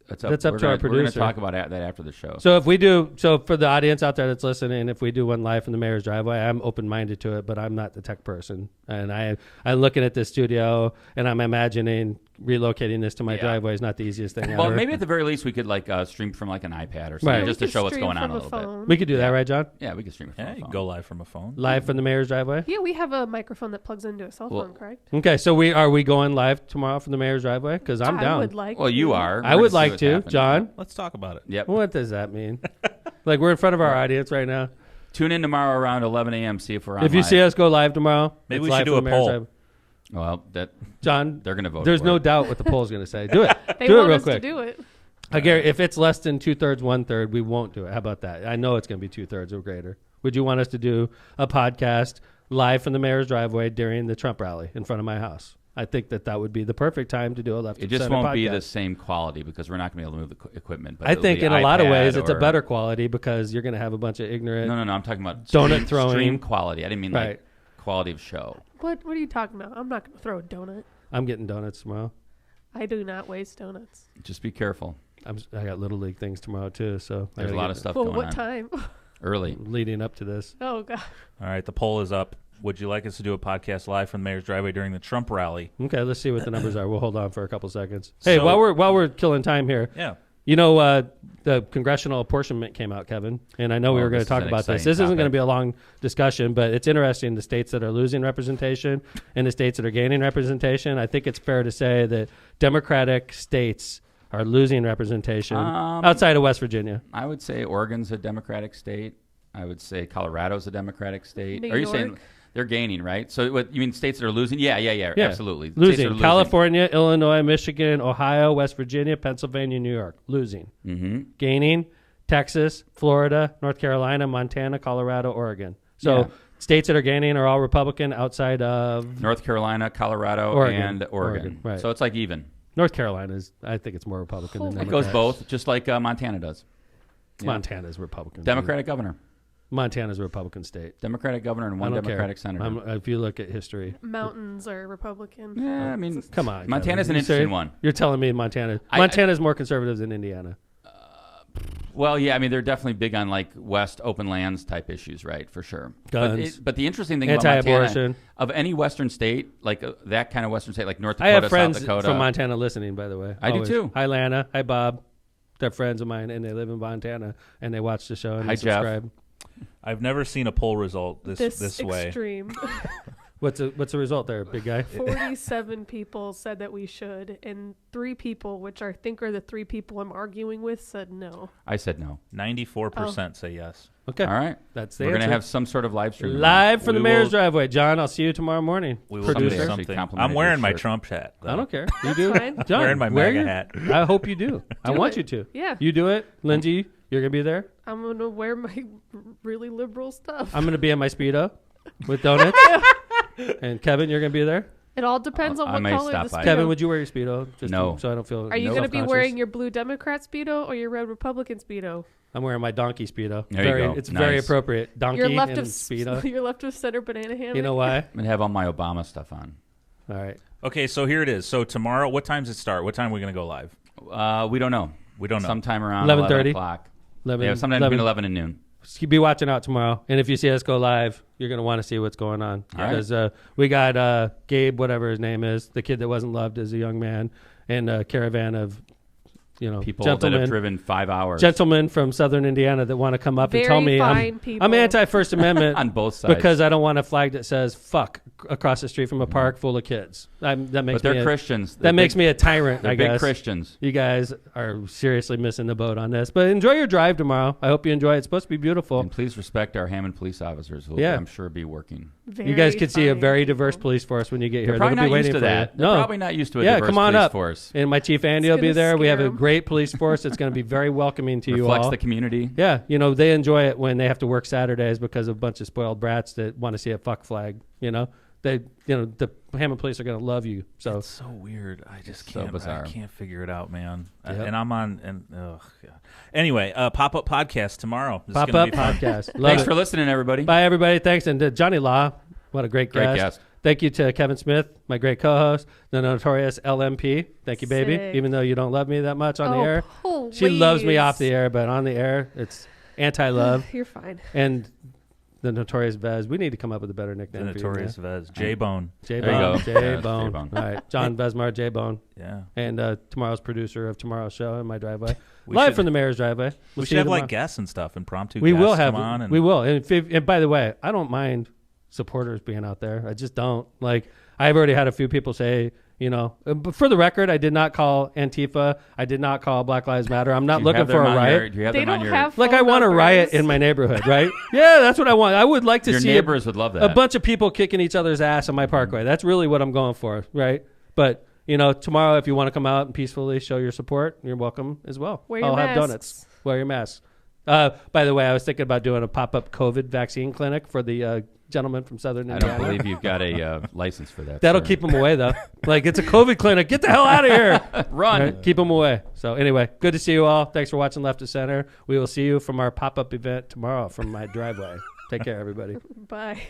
That's up We're to our gonna producer. talk about that after the show. So for the audience out there that's listening, if we do one live from the mayor's driveway, I'm open-minded to it, but I'm not the tech person. And I'm looking at this studio and I'm imagining relocating this to my driveway is not the easiest thing Well, ever. maybe at the very least we could stream from like an iPad or something, Right. just to show what's going on a little bit. We could do that, right, John? Yeah, we could stream it from Yeah, a you phone. can go live from a phone. Live from the mayor's driveway? Yeah, we have a microphone that plugs into a cell Well- phone, correct? Okay, so are we going live tomorrow from the mayor's driveway? Because I'm I down. would like Well, you to. are. I We're would gonna see like what's to. happening. John? Let's talk about it. Yep. What does that mean? Like we're in front of our audience right now. Tune in tomorrow around 11 a.m. See if we're on. If you live. see us go live tomorrow, Maybe it's we live should do from a the mayor's poll. driveway. Well, John, they're gonna vote. there's for no it. doubt what the poll's going to say. Do it. They do it want real us quick. to do it. Gary, if it's less than 2/3, 1/3, we won't do it. How about that? I know it's going to be 2/3 or greater. Would you want us to do a podcast live from the mayor's driveway during the Trump rally in front of my house? I think that would be the perfect time to do a left. It just center won't be podcast. the same quality because we're not going to be able to move the equipment. But I it'll think be in a lot of iPad ways it's a or- better quality because you're going to have a bunch of ignorant. No, I'm talking about Donut throwing. stream quality. I didn't mean Right. like quality of show. What are you talking about? I'm not going to throw a donut. I'm getting donuts tomorrow. I do not waste donuts. Just be careful. I got little league things tomorrow too, so I There's a gotta lot get of stuff Well, going what on. time? Early. leading up to this. Oh, God. All right, the poll is up. Would you like us to do a podcast live from the mayor's driveway during the Trump rally? Okay, let's see what the numbers are. We'll hold on for a couple seconds. Hey, So- while we're killing time here, Yeah. you know, the congressional apportionment came out, Kevin, and I know we Oh, were going this to talk is an about this. exciting This isn't going to topic. be a long discussion, but it's interesting the states that are losing representation and the states that are gaining representation. I think it's fair to say that Democratic states are losing representation outside of West Virginia. I would say Oregon's a Democratic state. I would say Colorado's a Democratic state. New Are you saying York? they're gaining, right? So what you mean states that are losing? Yeah, absolutely. States that are Losing. California, Illinois, Michigan, Ohio, West Virginia, Pennsylvania, New York. Losing. Mm-hmm. Gaining. Texas, Florida, North Carolina, Montana, Colorado, Oregon. So Yeah. states that are gaining are all Republican outside of North Carolina, Colorado, Oregon. and Oregon. Right. So it's like even. North Carolina is, I think it's more Republican than It Democrat. goes both, just like Montana does. Yeah. Montana's Republican. Democratic governor. Montana's a Republican state. Democratic governor and I one don't Democratic care. senator. If you look at history. Mountains are Republican. Yeah, I mean, Come on. Montana's Kevin. an You say- interesting one. You're telling me Montana's more conservative than Indiana. Well, yeah, I mean, they're definitely big on like West open lands type issues, right? For sure. Guns. But the interesting thing about Anti-abortion. Montana, of any Western state, like that kind of Western state, like North I Dakota, have friends South Dakota. from Montana listening, by the way. I do Always. too. Hi, Lana. Hi, Bob. They're friends of mine, and they live in Montana, and they watch the show and Hi, they Jeff. subscribe. I've never seen a poll result this way. extreme. What's the result there, big guy? 47 people said that we should, and 3 people, which I think are the 3 people I'm arguing with, said no. I said no. 94% say yes. Okay. All right. That's the We're answer. going to have some sort of live stream. Live from the We mayor's will- driveway. John, I'll see you tomorrow morning. We will do Producer. something. Complimented I'm wearing your my shirt. Trump hat. Though. I don't care. You do. fine. John, Wearing my wear MAGA your- hat. I hope you do. I want it. you to. Yeah. You do it. Lindsay, you're going to be there. I'm going to wear my really liberal stuff. I'm going to be in my Speedo with donuts. And Kevin, you're going to be there. It all depends on I what may color stop the by. Speedo. Kevin, would you wear your Speedo? No. So I don't feel Are you going to be self-conscious? wearing your blue Democrat Speedo or your red Republican Speedo? I'm wearing my donkey Speedo. There you go. It's very Nice. appropriate. Donkey Your left and of Speedo. your left of center banana hammock. You know why? I'm going to have all my Obama stuff on. All right. Okay, so here it is. So tomorrow, what time does it start? What time are we going to go live? We don't know. We don't know. Sometime around 11:30. 11 o'clock. 11, Yeah, sometime between 11 and noon. Be watching out tomorrow. And if you see us go live, you're going to want to see what's going on. All right. Because we got Gabe, whatever his name is, the kid that wasn't loved as a young man, and a caravan of, People that gentlemen. have driven 5 hours. Gentlemen from Southern Indiana that want to come up and tell me fine people. I'm anti-First Amendment on both sides. because I don't want a flag that says "fuck" across the street from a park full of kids. That makes But they're me Christians. that makes me a tyrant. They're I big guess Christians. you guys are seriously missing the boat on this. But enjoy your drive tomorrow. I hope you enjoy it. It's supposed to be beautiful. And please respect our Hammond police officers who Yeah. I'm sure be working. You guys could see a fine very people. diverse police force when you get They're here. probably They'll be not used waiting to for that. you. They're No. probably not used to a Yeah, diverse come on police up. force. And my chief Andy will It's be gonna there. We have scare a 'em. great police force. It's going to be very welcoming to you Reflects all. the community. Yeah, they enjoy it when they have to work Saturdays because of a bunch of spoiled brats that want to see a fuck flag. The Hammond police are going to love you. So It's so weird. I just So can't. bizarre. I can't figure it out, man. Yep. And I'm on. And God. Anyway, pop up podcast tomorrow. This is pop gonna up be fun. podcast. Love Thanks it. for listening, everybody. Bye, everybody. Thanks. And to Johnny Law, what a great Great guest. Thank you to Kevin Smith, my great co-host, the notorious LMP. Thank you, baby. Sick. Even though you don't love me that much on the Oh, air. please. She loves me off the air, but on the air, it's anti-love. You're fine. And the notorious Vez. We need to come up with a better The nickname for you, notorious Vez. J-Bone. J There you Bone. go. J Yes, Bone. J-Bone. All right. John Vesmar, J Bone. Yeah. And tomorrow's producer of tomorrow's show in my driveway. We Live should- from the mayor's driveway. We see should you have tomorrow. like guests and stuff, impromptu We guests will have. come on. And We will. And by the way, I don't mind supporters being out there. I just don't. Like, I've already had a few people say, but for the record, I did not call Antifa. I did not call Black Lives Matter. I'm not Do you looking have for them a on riot. do you have They them on don't your, have Like, I phone want a riot numbers. in my neighborhood, right? Yeah, that's what I want. I would like to your see neighbors would love that. a bunch of people kicking each other's ass on my parkway. That's really what I'm going for, right? But, tomorrow, if you want to come out and peacefully show your support, you're welcome as well. Wear your I'll have masks. donuts. Wear your masks. By the way, I was thinking about doing a pop-up COVID vaccine clinic for the gentleman from Southern I Indiana. don't believe you've got a license for that. That'll sir. keep them away, though. Like, it's a COVID clinic. Get the hell out of here. Run. Right? Keep them away. So, anyway, good to see you all. Thanks for watching Left to Center. We will see you from our pop-up event tomorrow from my driveway. Take care, everybody. Bye.